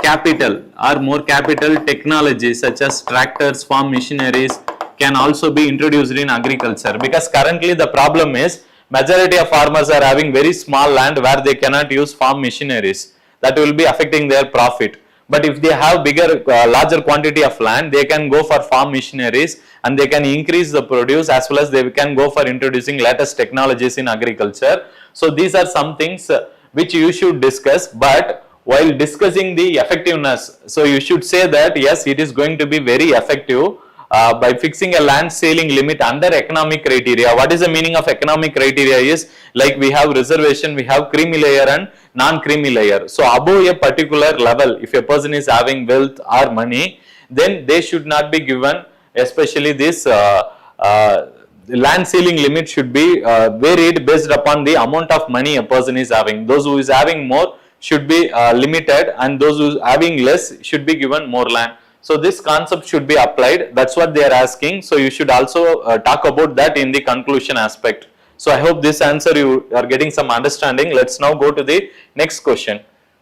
capital or more capital technologies such as tractors, farm machineries can also be introduced in agriculture. Because currently the problem is majority of farmers are having very small land where they cannot use farm machineries, that will be affecting their profit. But if they have bigger, larger quantity of land, they can go for farm machineries and they can increase the produce, as well as they can go for introducing latest technologies in agriculture. So these are some things which you should discuss, but while discussing the effectiveness, so you should say that yes, it is going to be very effective by fixing a land ceiling limit under economic criteria. What is the meaning of economic criteria is, like we have reservation, we have creamy layer and non-creamy layer. So above a particular level, if a person is having wealth or money, then they should not be given, especially this land ceiling limit should be varied based upon the amount of money a person is having. Those who is having more should be limited, and those who are having less should be given more land. So this concept should be applied, that's what they are asking. So you should also talk about that in the conclusion aspect. So I hope this answer you are getting some understanding. Let's now go to the next question.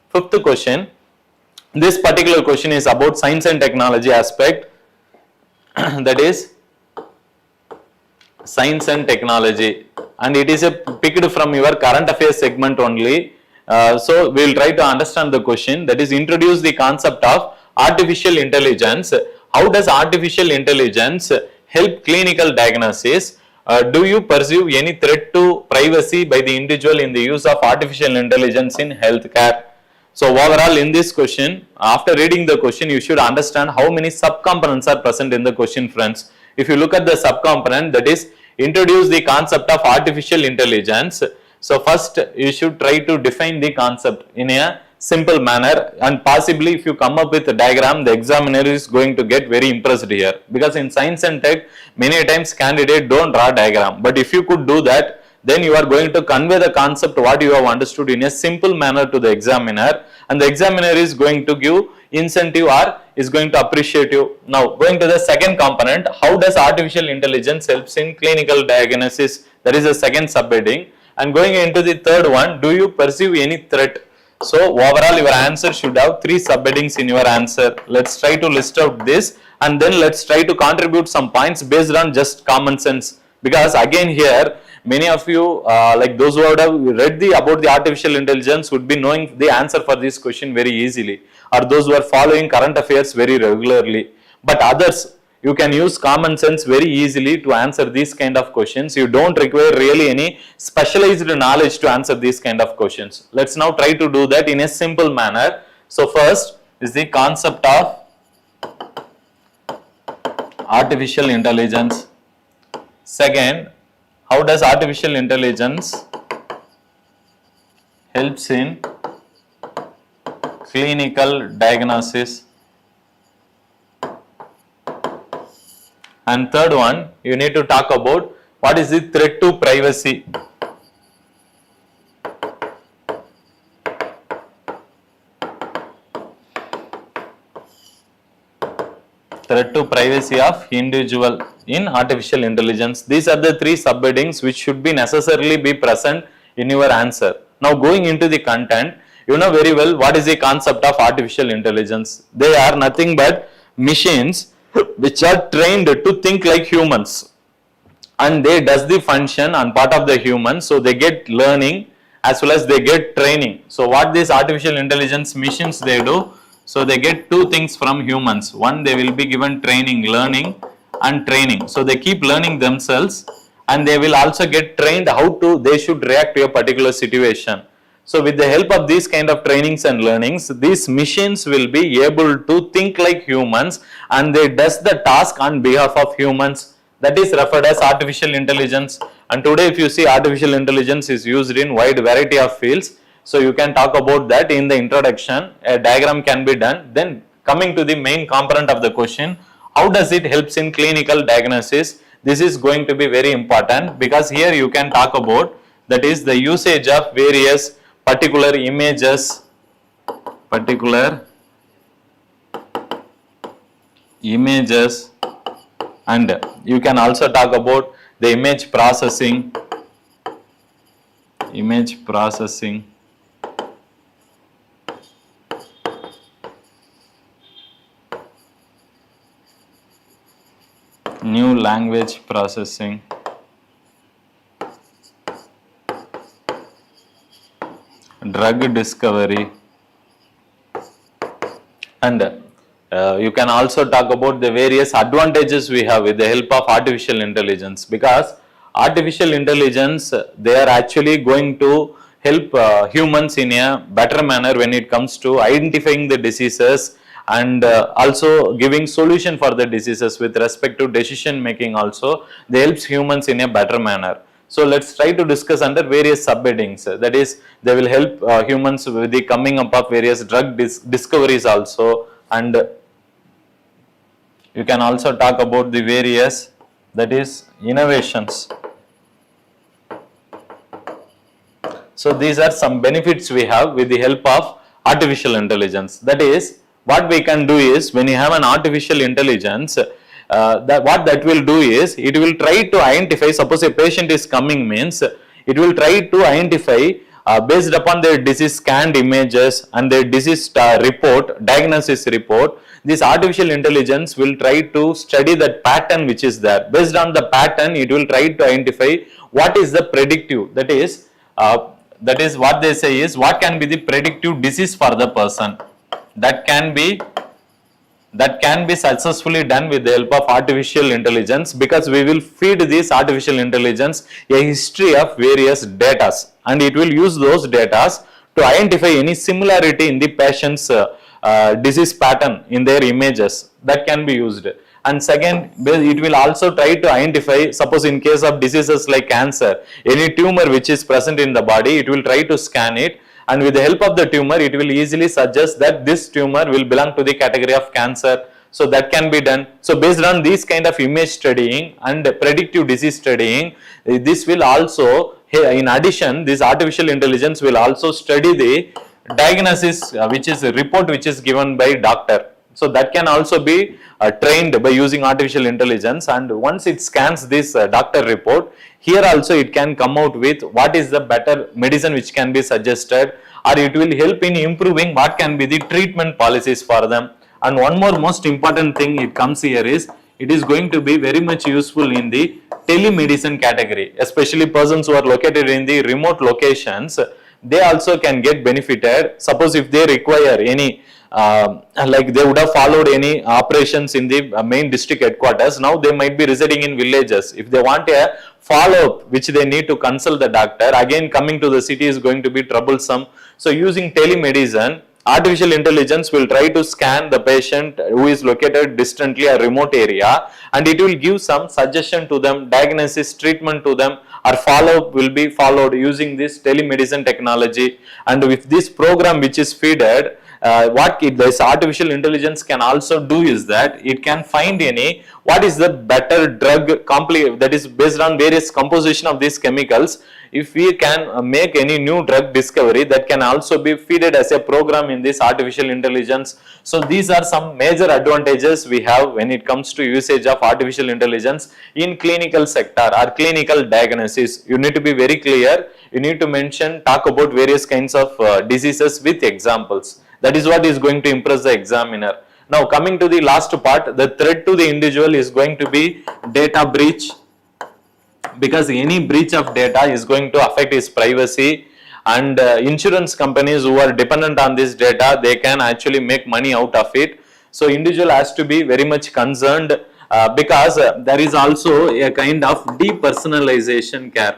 Fifth question. This particular question is about science and technology aspect. That is science and technology, and it is picked from your current affairs segment only. So we will try to understand the question, that is introduce the concept of artificial intelligence. How does artificial intelligence help clinical diagnosis? Do you perceive any threat to privacy by the individual in the use of artificial intelligence in healthcare? So overall in this question, after reading the question, you should understand how many subcomponents are present in the question, friends. If you look at the subcomponent, that is introduce the concept of artificial intelligence. So first you should try to define the concept in a simple manner, and possibly if you come up with a diagram, the examiner is going to get very impressed here, because in science and tech many times candidate don't draw diagram, but if you could do that, then you are going to convey the concept what you have understood in a simple manner to the examiner, and the examiner is going to give incentive or is going to appreciate you. Now going to the second component, how does artificial intelligence helps in clinical diagnosis? That is the second subheading. And going into the third one, do you perceive any threat? So overall your answer should have 3 subheadings in your answer. Let's try to list out this, and then let's try to contribute some points based on just common sense, because again here many of you like those who would have read about the artificial intelligence would be knowing the answer for this question very easily, or those who are following current affairs very regularly, but others you can use common sense very easily to answer these kind of questions. You don't require really any specialized knowledge to answer these kind of questions. Let's now try to do that in a simple manner. So first is the concept of artificial intelligence. Second, how does artificial intelligence helps in clinical diagnosis? And third one, you need to talk about what is the threat to privacy. Threat to privacy of individual in artificial intelligence. These are the 3 subheadings which should be necessarily be present in your answer. Now going into the content, you know very well what is the concept of artificial intelligence. They are nothing but machines which are trained to think like humans, and they does the function on part of the human, so they get learning as well as they get training. So what these artificial intelligence machines they do, so they get 2 things from humans. One, they will be given training, learning and training, so they keep learning themselves, and they will also get trained how to they should react to a particular situation. So with the help of these kind of trainings and learnings, these machines will be able to think like humans, and they does the task on behalf of humans. That is referred as artificial intelligence. And today if you see, artificial intelligence is used in wide variety of fields. So you can talk about that in the introduction. A diagram can be done. Then coming to the main component of the question, how does it helps in clinical diagnosis? This is going to be very important, because here you can talk about, that is the usage of various particular images, and you can also talk about the image processing, new language processing, drug discovery, and you can also talk about the various advantages we have with the help of artificial intelligence, because artificial intelligence they are actually going to help humans in a better manner when it comes to identifying the diseases, and also giving solution for the diseases with respect to decision making. Also they helps humans in a better manner. So let's try to discuss under various subheadings. That is, they will help humans with the coming up of various drug discoveries also, and you can also talk about the various, that is, innovations. So these are some benefits we have with the help of artificial intelligence. That is, what we can do is, when you have an artificial intelligence, what that will do is, it will try to identify, suppose a patient is coming means, it will try to identify based upon their disease scanned images and their disease report, diagnosis report. This artificial intelligence will try to study that pattern which is there. Based on the pattern, it will try to identify what is the predictive, that is what they say is, what can be the predictive disease for the person. That can be successfully done with the help of artificial intelligence, because we will feed this artificial intelligence a history of various data, and it will use those data to identify any similarity in the patient's disease pattern in their images. That can be used. And second, it will also try to identify, suppose in case of diseases like cancer, any tumor which is present in the body, it will try to scan it, and with the help of the tumor, it will easily suggest that this tumor will belong to the category of cancer. So that can be done. So based on these kind of image studying and predictive disease studying, this will also, in addition, this artificial intelligence will also study the diagnosis, which is a report which is given by doctor. So that can also be trained by using artificial intelligence, and once it scans this doctor report, here also it can come out with what is the better medicine which can be suggested, or it will help in improving what can be the treatment policies for them. And one more most important thing it comes here is, it is going to be very much useful in the telemedicine category, especially persons who are located in the remote locations. They also can get benefited. Suppose if they require any like they would have followed any operations in the main district headquarters, now they might be residing in villages. If they want a follow-up which they need to consult the doctor, again coming to the city is going to be troublesome. So using telemedicine, artificial intelligence will try to scan the patient who is located distantly a remote area, and it will give some suggestion to them, diagnosis, treatment to them, or follow-up will be followed using this telemedicine technology. And with this program which is fed, this artificial intelligence can also do is that it can find any what is the better drug that is based on various composition of these chemicals. If we can make any new drug discovery, that can also be fed as a program in this artificial intelligence. So these are some major advantages we have when it comes to usage of artificial intelligence in clinical sector or clinical diagnosis. You need to be very clear. You need to talk about various kinds of diseases with examples. That is what is going to impress the examiner. Now coming to the last part, the threat to the individual is going to be data breach, because any breach of data is going to affect his privacy, and insurance companies who are dependent on this data, they can actually make money out of it. So individual has to be very much concerned because there is also a kind of depersonalization care.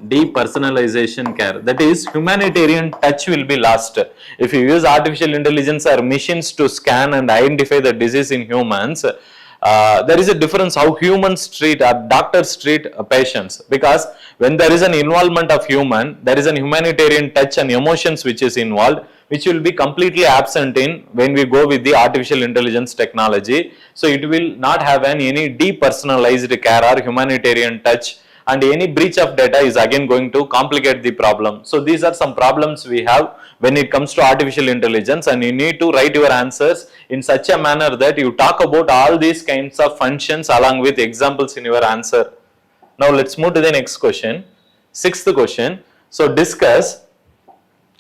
Depersonalization care, that is humanitarian touch will be lost. If you use artificial intelligence or machines to scan and identify the disease in humans, there is a difference how humans treat or doctors treat patients, because when there is an involvement of human, there is an humanitarian touch and emotions which is involved, which will be completely absent in when we go with the artificial intelligence technology. So it will not have any depersonalized care or humanitarian touch, and any breach of data is again going to complicate the problem. So these are some problems we have when it comes to artificial intelligence, and you need to write your answers in such a manner that you talk about all these kinds of functions along with examples in your answer. Now let's move to the next question. Sixth question. So discuss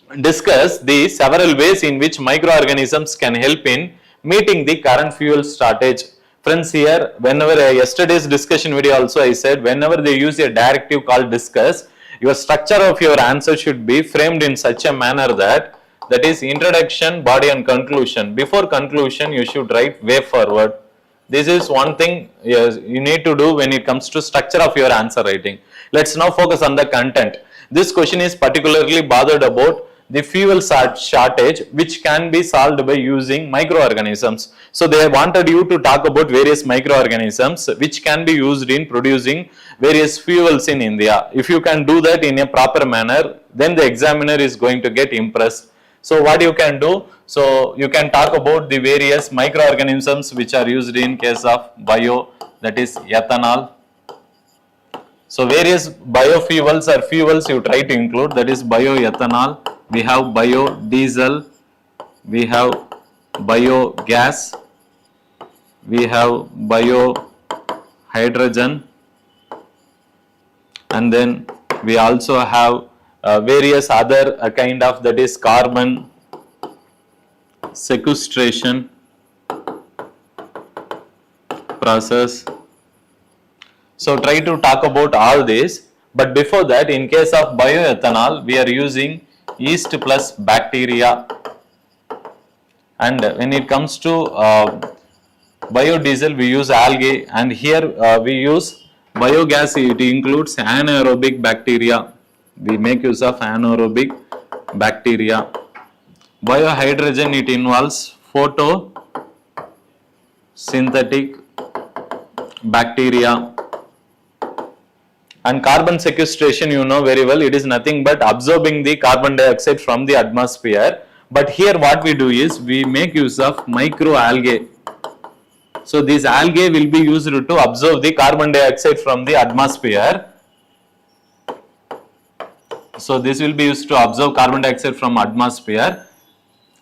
the several ways in which microorganisms can help in meeting the current fuel shortage. Friends, here whenever yesterday's discussion video also I said, whenever they use a directive called discuss, your structure of your answer should be framed in such a manner that is introduction, body and conclusion. Before conclusion you should write way forward. This is one thing you need to do when it comes to structure of your answer writing. Let's now focus on the content. This question is particularly bothered about the fuel shortage, which can be solved by using microorganisms. So they wanted you to talk about various microorganisms which can be used in producing various fuels in India. If you can do that in a proper manner, then the examiner is going to get impressed. So what you can do, so you can talk about the various microorganisms which are used in case of bio, that is ethanol. So various biofuels or fuels you try to include, that is bioethanol, we have biodiesel, we have biogas, we have biohydrogen, and then we also have various other kind of, that is carbon sequestration process. So try to talk about all this, but before that, in case of bioethanol, we are using yeast plus bacteria, and when it comes to biodiesel we use algae, and here we use biogas. It includes anaerobic bacteria. We make use of anaerobic bacteria. Biohydrogen, it involves synthetic bacteria. And carbon sequestration, you know very well, it is nothing but absorbing the carbon dioxide from the atmosphere. But here what we do is we make use of microalgae. So these algae will be used to absorb the carbon dioxide from the atmosphere. So this will be used to absorb carbon dioxide from atmosphere,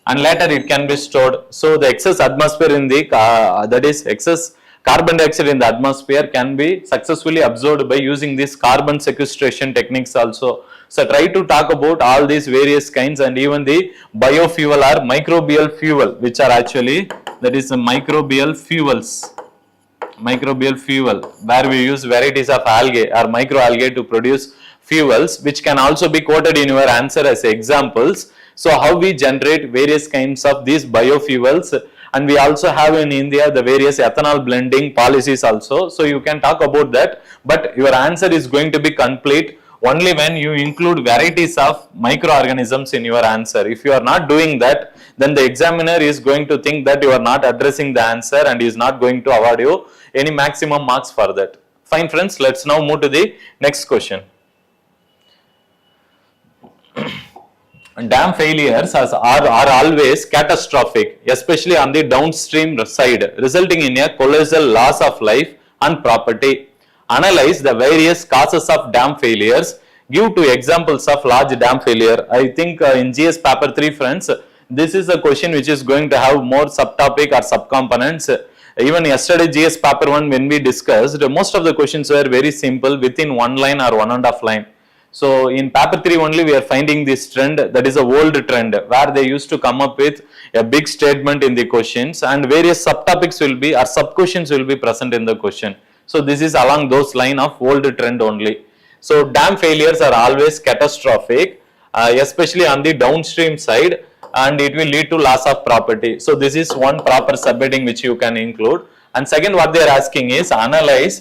and later it can be stored. So the excess atmosphere in the that is excess carbon dioxide in the atmosphere can be successfully absorbed by using these carbon sequestration techniques also. So try to talk about all these various kinds, and even the biofuel or microbial fuel, which are actually, that is the microbial fuels. Microbial fuel, where we use varieties of algae or microalgae to produce fuels, which can also be quoted in your answer as examples. So how we generate various kinds of these biofuels, and we also have in India the various ethanol blending policies also. So you can talk about that, but your answer is going to be complete only when you include varieties of microorganisms in your answer. If you are not doing that, then the examiner is going to think that you are not addressing the answer and is not going to award you any maximum marks for that. Fine friends, let's now move to the next question. Dam failures are always catastrophic, especially on the downstream side, resulting in a colossal loss of life and property. Analyze the various causes of dam failures. Give 2 examples of large dam failure. I think in GS paper 3, friends, this is a question which is going to have more subtopic or subcomponents. Even yesterday GS paper 1, when we discussed, most of the questions were very simple, within 1 line or 1.5 line. So in paper 3 only we are finding this trend, that is a old trend, where they used to come up with a big statement in the questions, and various subtopics will be, or sub questions will be present in the question. So this is along those line of old trend only. So dam failures are always catastrophic, especially on the downstream side, and it will lead to loss of property. So this is one proper subheading which you can include. And second, what they are asking is analyze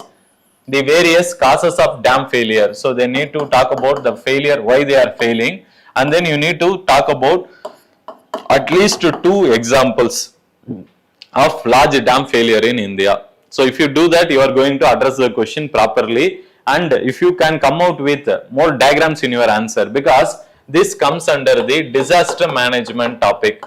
the various causes of dam failure. So they need to talk about the failure, why they are failing, and then you need to talk about at least 2 examples of large dam failure in India. So if you do that, you are going to address the question properly, and if you can come out with more diagrams in your answer, because this comes under the disaster management topic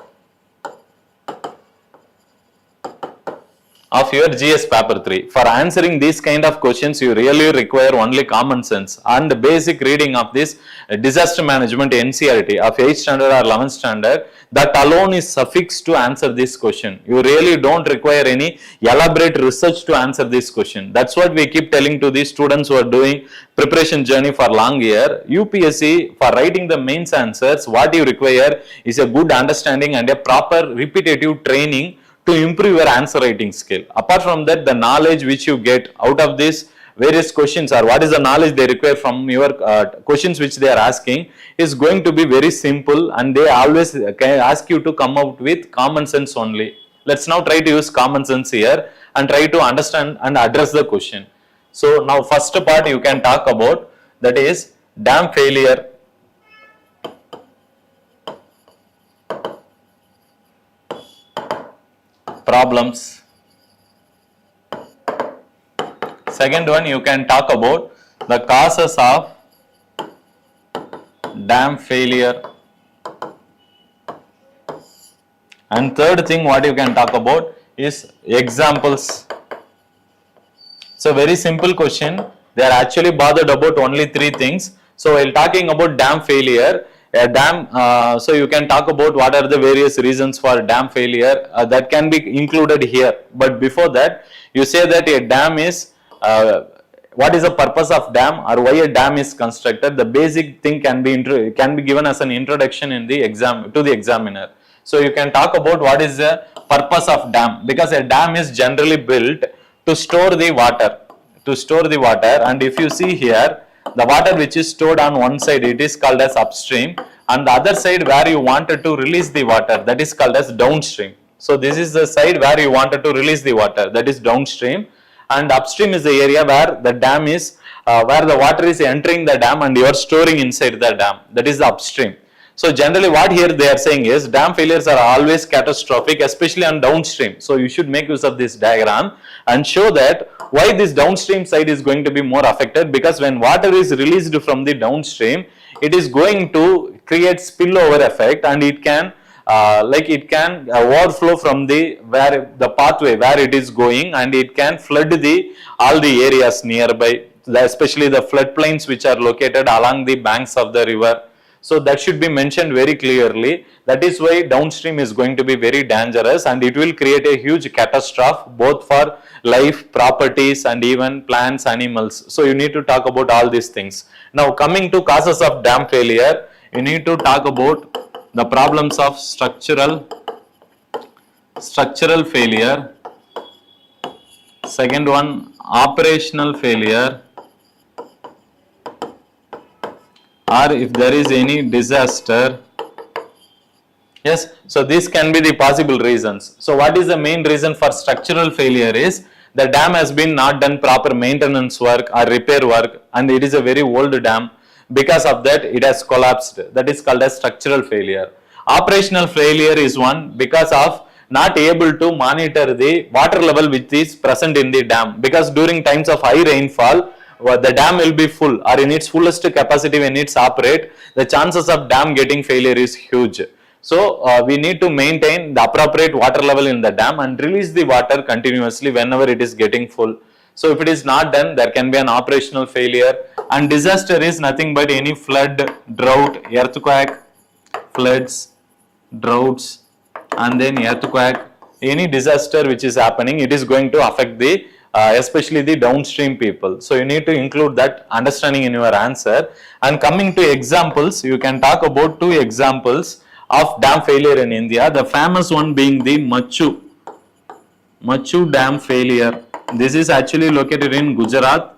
of your GS paper 3. For answering these kind of questions, you really require only common sense and basic reading of this disaster management NCERT of 8th standard or 11th standard. That alone is sufficient to answer this question. You really don't require any elaborate research to answer this question. That's what we keep telling to the students who are doing preparation journey for long year. UPSC, for writing the mains answers, what you require is a good understanding and a proper repetitive training to improve your answer writing skill. Apart from that, the knowledge which you get out of this various questions, or what is the knowledge they require from your questions which they are asking, is going to be very simple, and they always ask you to come out with common sense only. Let's now try to use common sense here and try to understand and address the question. So now first part you can talk about, that is dam failure. Problems. Second one, you can talk about the causes of dam failure. And third thing what you can talk about is examples. It's a very simple question. They are actually bothered about only 3 things. So while talking about dam failure, a dam, so you can talk about what are the various reasons for dam failure that can be included here. But before that, you say that a dam is, what is the purpose of dam, or why a dam is constructed. The basic thing can be given as an introduction in the exam to the examiner. So you can talk about what is the purpose of dam, because a dam is generally built to store the water. And if you see here, the water which is stored on one side, it is called as upstream, and the other side where you wanted to release the water, that is called as downstream. So this is the side where you wanted to release the water, that is downstream, and upstream is the area where the dam is, where the water is entering the dam and you are storing inside the dam, that is the upstream. So generally what here they are saying is dam failures are always catastrophic, especially on downstream. So you should make use of this diagram and show that why this downstream side is going to be more affected, because when water is released from the downstream, it is going to create spillover effect, and it can overflow from the pathway where it is going, and it can flood all the areas nearby, especially the floodplains which are located along the banks of the river. So that should be mentioned very clearly. That is why downstream is going to be very dangerous, and it will create a huge catastrophe both for life, properties, and even plants, animals. So you need to talk about all these things. Now coming to causes of dam failure, you need to talk about the problems of structural failure. Second one, operational failure, or if there is any disaster. Yes, so these can be the possible reasons. So what is the main reason for structural failure is the dam has been not done proper maintenance work or repair work, and it is a very old dam. Because of that, it has collapsed. That is called as structural failure. Operational failure is one because of not able to monitor the water level which is present in the dam, because during times of high rainfall, the dam will be full or in its fullest capacity when it's operate, the chances of dam getting failure is huge. So we need to maintain the appropriate water level in the dam and release the water continuously whenever it is getting full. So if it is not done, there can be an operational failure. And disaster is nothing but any flood, drought, earthquake, floods, droughts, and then earthquake, any disaster which is happening, it is going to affect the especially the downstream people. So you need to include that understanding in your answer. And coming to examples, you can talk about 2 examples of dam failure in India. The famous one being the Machu dam failure. This is actually located in Gujarat,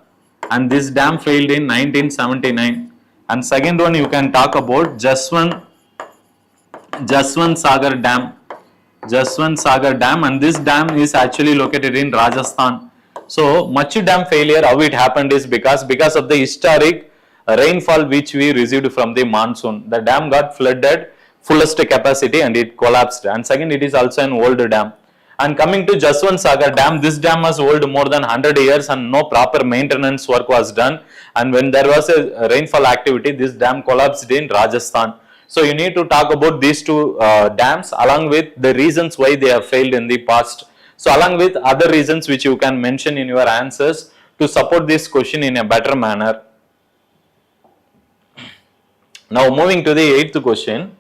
and this dam failed in 1979. And second one, you can talk about Jaswant Sagar Dam, and this dam is actually located in Rajasthan. So Machu dam failure, how it happened is because of the historic rainfall which we received from the monsoon. The dam got flooded fullest capacity and it collapsed. And second, it is also an old dam. And coming to Jaswant Sagar Dam, this dam was old more than 100 years and no proper maintenance work was done. And when there was a rainfall activity, this dam collapsed in Rajasthan. So you need to talk about these 2 dams along with the reasons why they have failed in the past. So along with other reasons which you can mention in your answers to support this question in a better manner. Now moving to the 8th question.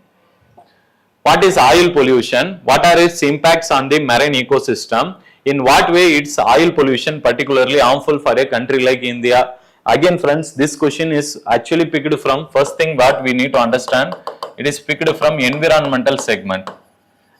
What is oil pollution? What are its impacts on the marine ecosystem? In what way is oil pollution particularly harmful for a country like India? Again friends, this question is actually picked from, first thing what we need to understand, it is picked from environmental segment.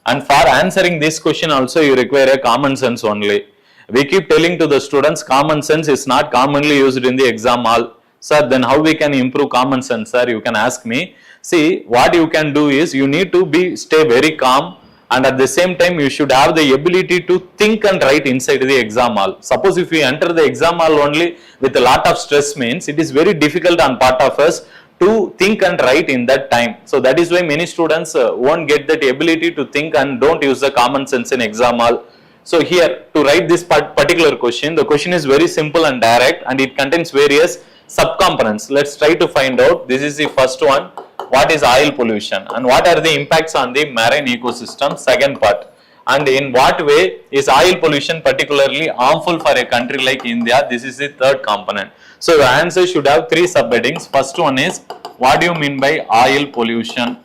And for answering this question also you require a common sense only. We keep telling to the students common sense is not commonly used in the exam hall. Sir, then how we can improve common sense, sir? You can ask me. See, what you can do is you need to stay very calm, and at the same time you should have the ability to think and write inside the exam hall. Suppose if we enter the exam hall only with a lot of stress, means it is very difficult on part of us to think and write in that time. So that is why many students won't get that ability to think and don't use the common sense in exam hall. So here to write this particular question, the question is very simple and direct, and it contains various subcomponents. Let's try to find out. This is the first one. What is oil pollution and what are the impacts on the marine ecosystem? Second part. And in what way is oil pollution particularly harmful for a country like India? This is the third component. So your answer should have 3 subheadings. First one is, what do you mean by oil pollution?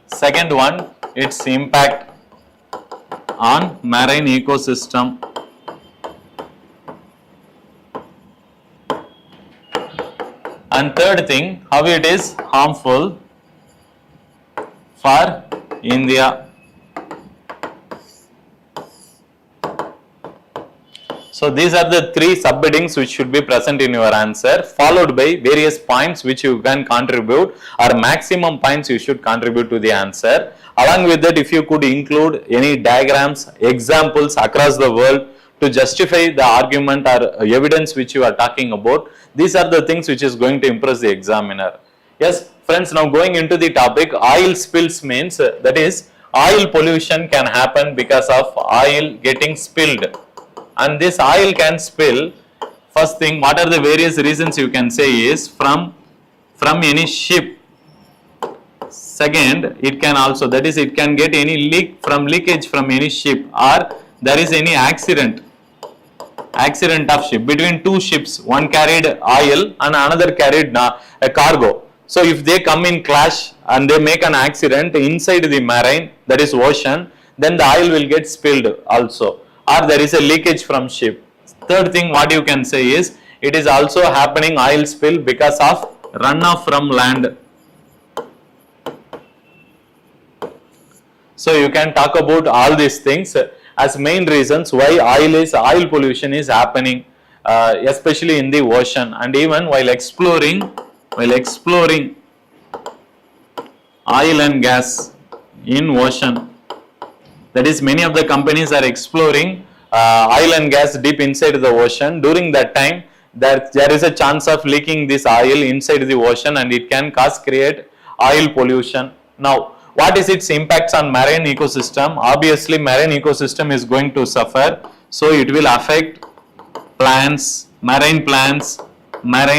Second one, its impact on marine ecosystem. And third thing, how it is harmful for India. So these are the 3 subheadings which should be present in your answer, followed by various points which you can contribute, or maximum points you should contribute to the answer. Along with that, if you could include any diagrams, examples across the world to justify the argument or evidence which you are talking about, these are the things which is going to impress the examiner. Yes, friends, now going into the topic, oil spills means that is oil pollution can happen because of oil getting spilled. And this oil can spill, first thing, what are the various reasons you can say is from any ship. Second, it can also, that is it can get any leakage from any ship, or there is any accident of ship between two ships, one carried oil and another carried a cargo. So if they come in clash and they make an accident inside the marine, that is ocean, then the oil will get spilled also, or there is a leakage from ship. Third thing what you can say is, it is also happening oil spill because of runoff from land. So you can talk about all these things as main reasons why oil pollution is happening, especially in the ocean, and even while exploring oil and gas in ocean. That is, many of the companies are exploring oil and gas deep inside the ocean. During that time, there is a chance of leaking this oil inside the ocean, and it can create oil pollution. Now, what is its impacts on marine ecosystem? Obviously, marine ecosystem is going to suffer. So it will affect plants, marine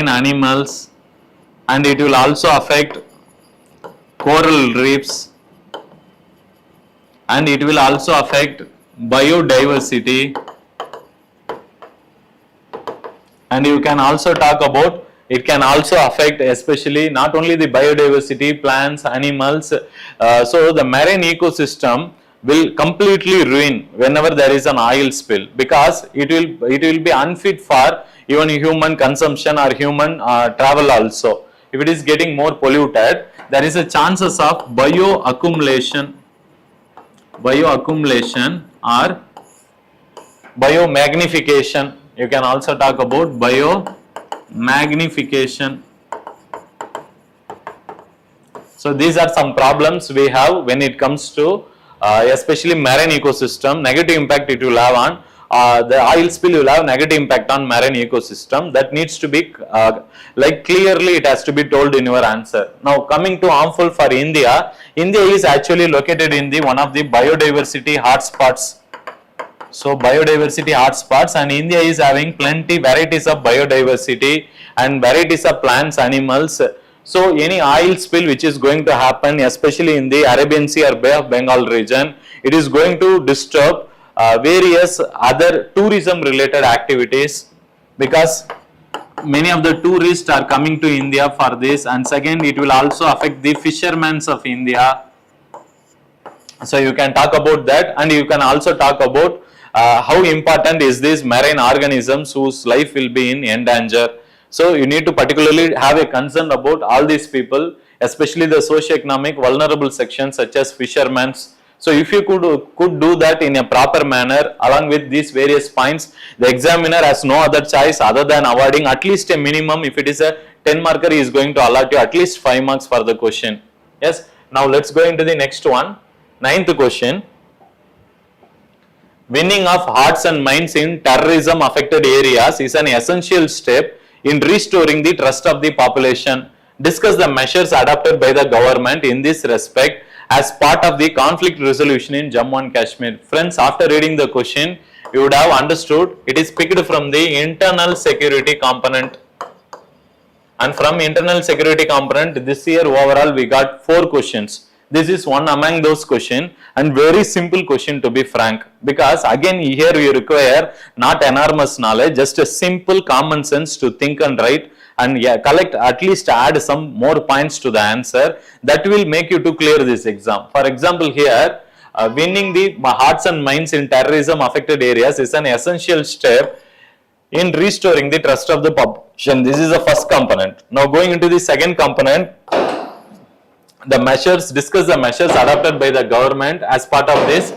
animals, and it will also affect coral reefs, and it will also affect biodiversity. And you can also talk about, it can also affect especially not only the biodiversity, plants, animals. So the marine ecosystem will completely ruin whenever there is an oil spill, because it will be unfit for even human consumption or human travel also. If it is getting more polluted, there is a chances of bioaccumulation or biomagnification. You can also talk about biomagnification. So these are some problems we have when it comes to especially marine ecosystem. Negative impact it will have on the oil spill will have negative impact on marine ecosystem. That needs to be like clearly it has to be told in your answer. Now coming to harmful for India. India is actually located in the one of the biodiversity hotspots. So biodiversity hotspots, and India is having plenty varieties of biodiversity and varieties of plants, animals. So any oil spill which is going to happen, especially in the Arabian Sea or Bay of Bengal region, it is going to disturb various other tourism related activities, because many of the tourists are coming to India for this. And second, it will also affect the fishermen of India. So you can talk about that, and you can also talk about how important is these marine organisms whose life will be in danger. So you need to particularly have a concern about all these people, especially the socio-economic vulnerable sections such as fishermen. So if you could do that in a proper manner along with these various points, the examiner has no other choice other than awarding at least a minimum. If it is a 10 marker, he is going to allot you at least 5 marks for the question. Yes. Now let's go into the next one. 9th question. Winning of hearts and minds in terrorism affected areas is an essential step in restoring the trust of the population. Discuss the measures adopted by the government in this respect as part of the conflict resolution in Jammu and Kashmir. Friends, after reading the question, you would have understood it is picked from the internal security component. And from internal security component, this year overall we got 4 questions. This is one among those questions, and very simple question to be frank, because again here you require not enormous knowledge, just a simple common sense to think and write, and collect, at least add some more points to the answer. That will make you to clear this exam. For example, here winning the hearts and minds in terrorism affected areas is an essential step in restoring the trust of the population. This is the first component. Now going into the second component, discuss the measures adopted by the government as part of this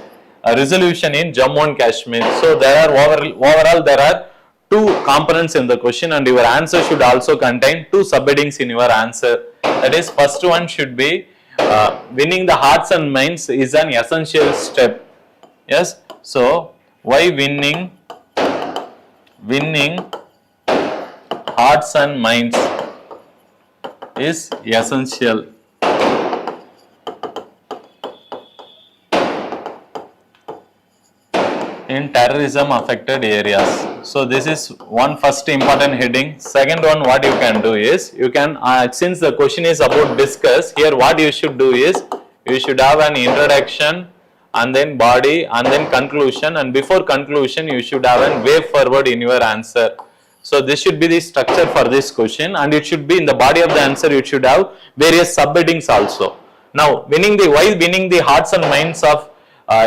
resolution in Jammu and Kashmir. So there are overall there are 2 components in the question, and your answer should also contain 2 subheadings in your answer. That is, first one should be winning the hearts and minds is an essential step. Yes. So why winning hearts and minds? is essential in terrorism affected areas. So this is one first important heading. Second one, what you can do is, you can since the question is about discuss, here what you should do is, you should have an introduction and then body and then conclusion, and before conclusion you should have a way forward in your answer. So this should be the structure for this question, and it should be in the body of the answer you should have various subheadings also. Now why winning the hearts and minds of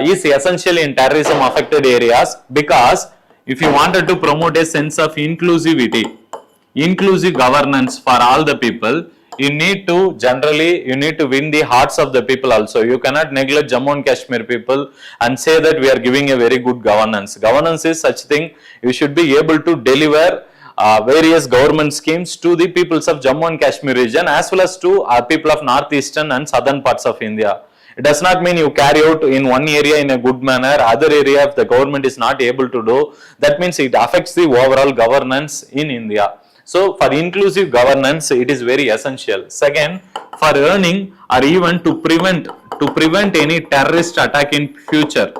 is essential in terrorism affected areas, because if you wanted to promote a sense of inclusivity, inclusive governance for all the people, you need to win the hearts of the people also. You cannot neglect Jammu and Kashmir people and say that we are giving a very good governance. Governance is such thing, you should be able to deliver various government schemes to the peoples of Jammu and Kashmir region as well as to people of northeastern and southern parts of India. It does not mean you carry out in one area in a good manner, other area if the government is not able to do, that means it affects the overall governance in India. So for inclusive governance, it is very essential. Second, for earning or even to prevent any terrorist attack in future.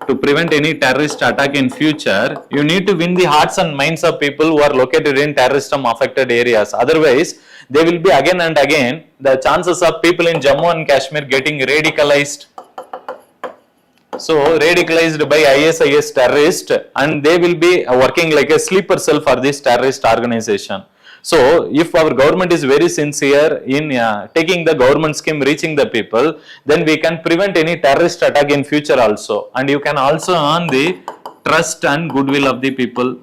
To prevent any terrorist attack in future, you need to win the hearts and minds of people who are located in terrorism affected areas. Otherwise, they will be again and again, the chances of people in Jammu and Kashmir getting radicalized. So radicalized by IS terrorist, and they will be working like a sleeper cell for this terrorist organization. So if our government is very sincere in taking the government scheme reaching the people, then we can prevent any terrorist attack in future also, and you can also earn the trust and goodwill of the people.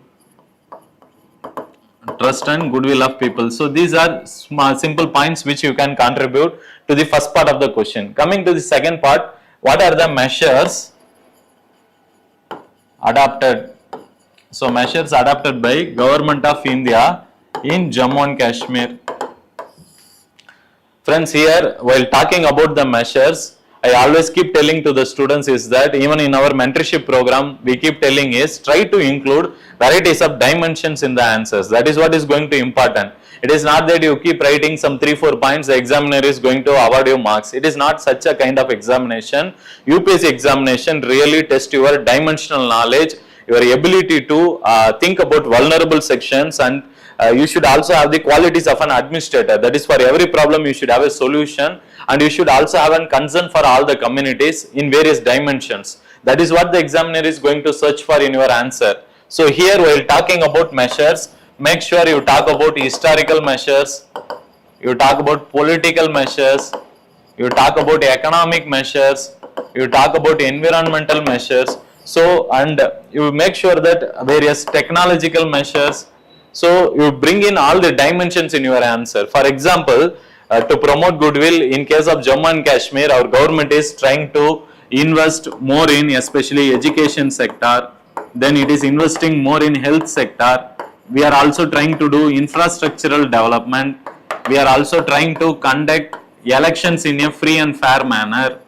Trust and goodwill of people. So these are simple points which you can contribute to the first part of the question. Coming to the second part, what are the measures adopted? So measures adopted by Government of India in Jammu and Kashmir. Friends, here while talking about the measures, I always keep telling to the students is that even in our mentorship program, we keep telling is try to include varieties of dimensions in the answers. That is what is going to important. It is not that you keep writing some 3-4 points, the examiner is going to award you marks. It is not such a kind of examination. UPSC examination really tests your dimensional knowledge, your ability to think about vulnerable sections, and you should also have the qualities of an administrator. That is, for every problem you should have a solution, and you should also have a concern for all the communities in various dimensions. That is what the examiner is going to search for in your answer. So here while talking about measures, make sure you talk about historical measures, you talk about political measures, you talk about economic measures, you talk about environmental measures. So, and you make sure that various technological measures. So you bring in all the dimensions in your answer. For example, to promote goodwill in case of Jammu and Kashmir, our government is trying to invest more in especially education sector. Then it is investing more in health sector. We are also trying to do infrastructural development. We are also trying to conduct elections in a free and fair manner.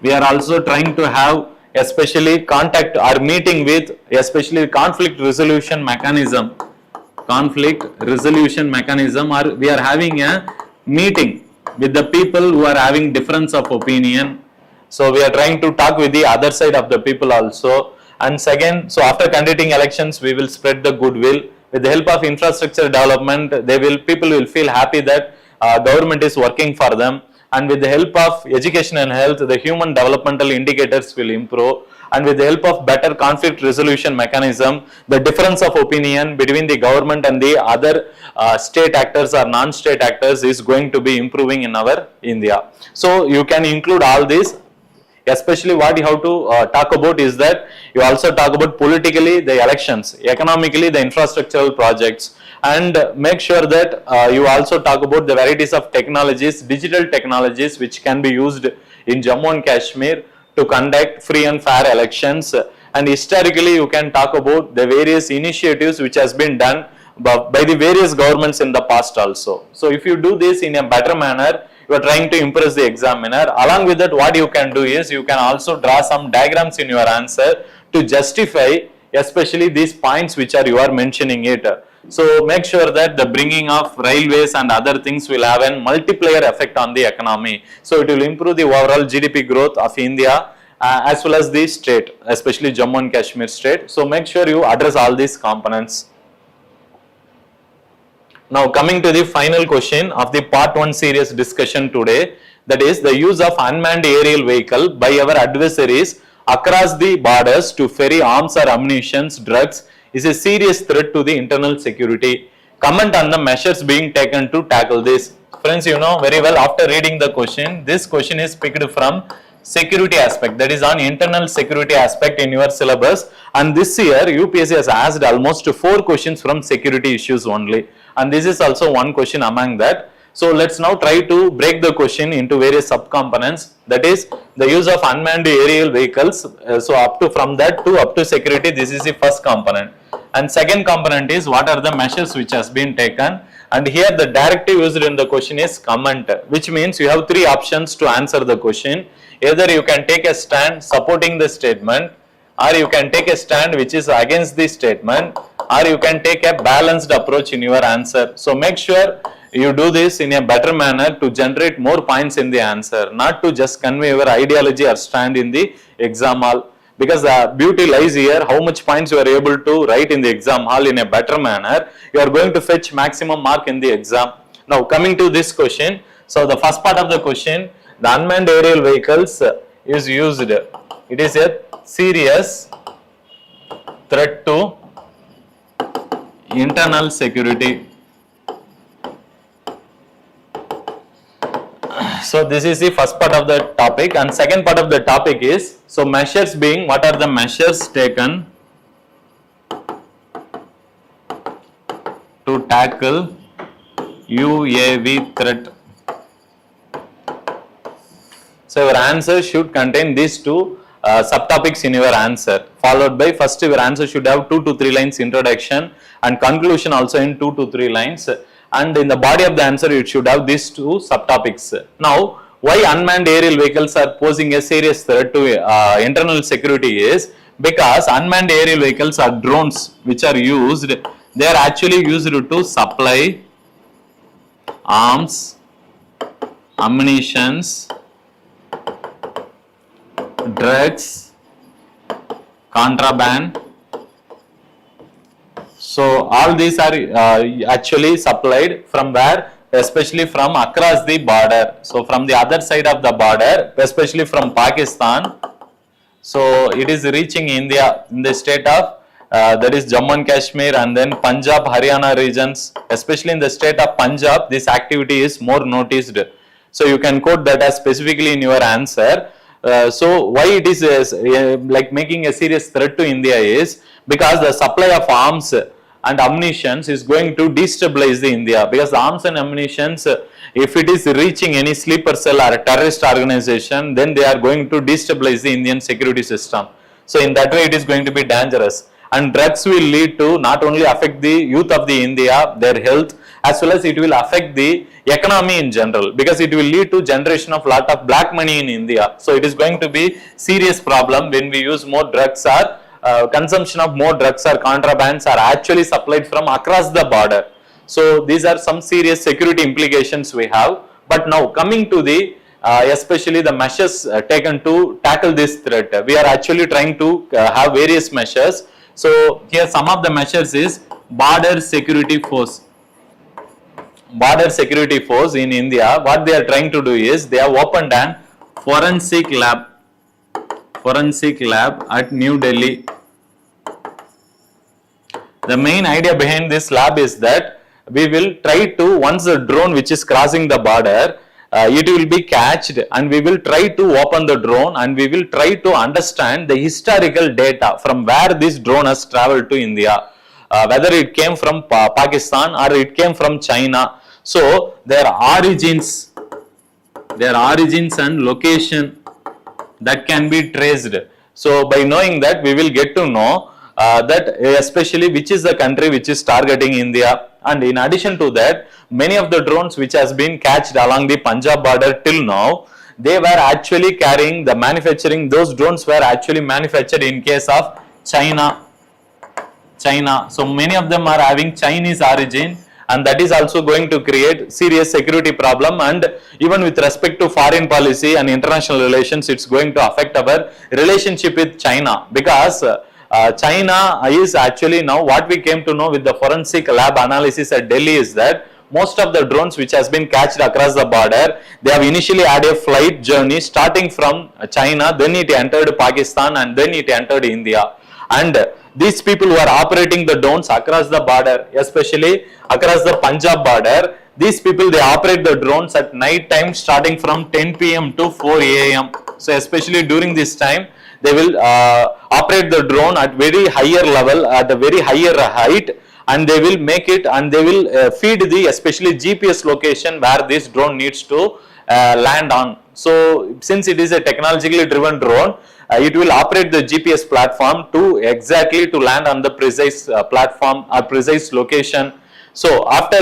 We are also trying to have especially contact or meeting with especially conflict resolution mechanism. Conflict resolution mechanism, or we are having a meeting with the people who are having difference of opinion. So we are trying to talk with the other side of the people also. And second, so after conducting elections, we will spread the goodwill. With the help of infrastructure development, people will feel happy that government is working for them. And with the help of education and health, the human developmental indicators will improve. And with the help of better conflict resolution mechanism, the difference of opinion between the government and the other state actors or non-state actors is going to be improving in our India. So you can include all this. Especially what you have to talk about is that you also talk about politically the elections, economically the infrastructural projects, and make sure that you also talk about the varieties of technologies, digital technologies which can be used in Jammu and Kashmir to conduct free and fair elections. And historically you can talk about the various initiatives which has been done by the various governments in the past also. So if you do this in a better manner, you are trying to impress the examiner. Along with that, what you can do is you can also draw some diagrams in your answer to justify especially these points which you are mentioning it. So make sure that the bringing of railways and other things will have a multiplier effect on the economy. So it will improve the overall GDP growth of India as well as the state, especially Jammu and Kashmir state. So make sure you address all these components. Now coming to the final question of the part 1 series discussion today, that is the use of unmanned aerial vehicle by our adversaries across the borders to ferry arms or ammunition, drugs is a serious threat to the internal security. Comment on the measures being taken to tackle this. Friends, you know very well after reading the question, this question is picked from security aspect, that is on internal security aspect in your syllabus, and this year UPSC has asked almost 4 questions from security issues only, and this is also one question among that. So let's now try to break the question into various subcomponents, that is the use of unmanned aerial vehicles. So up to from that to up to security, this is the first component, and second component is what are the measures which has been taken, and here the directive used in the question is comment, which means you have 3 options to answer the question. Either you can take a stand supporting the statement, or you can take a stand which is against the statement, or you can take a balanced approach in your answer. So make sure you do this in a better manner to generate more points in the answer, not to just convey your ideology or stand in the exam hall, because the beauty lies here how much points you are able to write in the exam hall in a better manner. You are going to fetch maximum mark in the exam. Now coming to this question, so the first part of the question, the unmanned aerial vehicles is used, it is a serious threat to internal security. So this is the first part of the topic, and second part of the topic is, so measures being, what are the measures taken to tackle UAV threat. So your answer should contain these 2 subtopics in your answer, followed by first your answer should have 2 to 3 lines introduction and conclusion also in 2 to 3 lines, and in the body of the answer it should have these 2 subtopics. Now why unmanned aerial vehicles are posing a serious threat to internal security is because unmanned aerial vehicles are drones which are used, they are actually used to supply arms, ammunitions, drugs, contraband. So all these are actually supplied from where? Especially from across the border. So from the other side of the border, especially from Pakistan. So it is reaching India in the state of that is Jammu and Kashmir, and then Punjab, Haryana regions. Especially in the state of Punjab, this activity is more noticed. So you can quote that as specifically in your answer. So why it is like making a serious threat to India is because the supply of arms and ammunitions is going to destabilize the India, because the arms and ammunitions, if it is reaching any sleeper cell or a terrorist organization, then they are going to destabilize the Indian security system. So in that way it is going to be dangerous, and drugs will lead to not only affect the youth of the India, their health, as well as it will affect the economy in general, because it will lead to generation of lot of black money in India. So it is going to be serious problem when we use more drugs, or consumption of more drugs or contrabands are actually supplied from across the border. So these are some serious security implications we have. But now coming to the especially the measures taken to tackle this threat, we are actually trying to have various measures. So here some of the measures is border security force. Border security force in India, what they are trying to do is they have opened an forensic lab at New Delhi. The main idea behind this lab is that we will try to, once the drone which is crossing the border, it will be catched, and we will try to open the drone, and we will try to understand the historical data from where this drone has traveled to India, whether it came from Pakistan or it came from China. So their origins and location that can be traced. So by knowing that, we will get to know that especially which is the country which is targeting India. And in addition to that, many of the drones which has been catched along the Punjab border till now, they were actually carrying the manufacturing, those drones were actually manufactured in case of China China. So many of them are having Chinese origin, and that is also going to create serious security problem. And even with respect to foreign policy and international relations, it's going to affect our relationship with China, because China is actually, now what we came to know with the forensic lab analysis at Delhi is that most of the drones which has been catched across the border, they have initially had a flight journey starting from China, then it entered Pakistan, and then it entered India. And these people who are operating the drones across the border, especially across the Punjab border, these people, they operate the drones at night time starting from 10 p.m. to 4 a.m. So especially during this time, they will operate the drone at very higher level, at a very higher height, and they will make it, and they will feed the especially GPS location where this drone needs to land on. So since it is a technologically driven drone, it will operate the GPS platform to exactly to land on the precise platform or precise location. So after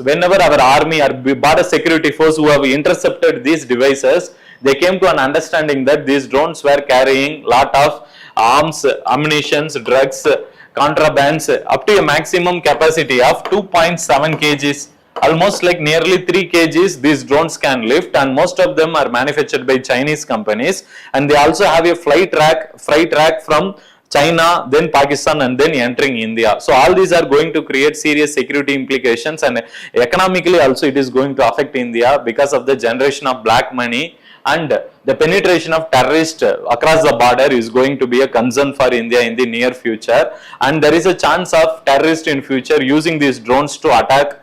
whenever our army or border security force who have intercepted these devices, they came to an understanding that these drones were carrying lot of arms, ammunitions, drugs, contrabands up to a maximum capacity of 2.7 kgs. Almost like nearly 3 kgs these drones can lift, and most of them are manufactured by Chinese companies, and they also have a freight track from China, then Pakistan, and then entering India. So all these are going to create serious security implications, and economically also it is going to affect India because of the generation of black money, and the penetration of terrorists across the border is going to be a concern for India in the near future. And there is a chance of terrorists in future using these drones to attack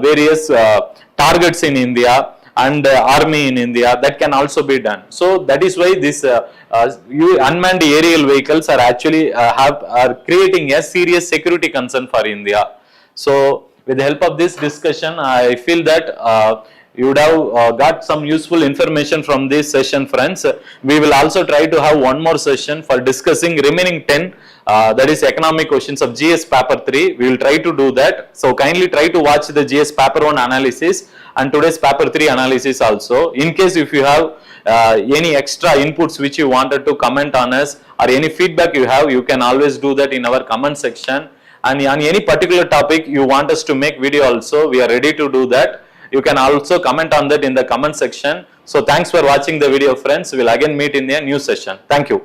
various targets in India and army in India. That can also be done. So that is why this unmanned aerial vehicles are actually are creating a serious security concern for India. So with the help of this discussion, I feel that you would have got some useful information from this session, friends. We will also try to have one more session for discussing remaining 10, that is economic questions of GS paper 3. We will try to do that. So kindly try to watch the GS paper 1 analysis and today's paper 3 analysis also. In case if you have any extra inputs which you wanted to comment on us, or any feedback you have, you can always do that in our comment section. And on any particular topic you want us to make video also, we are ready to do that. You can also comment on that in the comment section. So thanks for watching the video, friends. We will again meet in a new session. Thank you.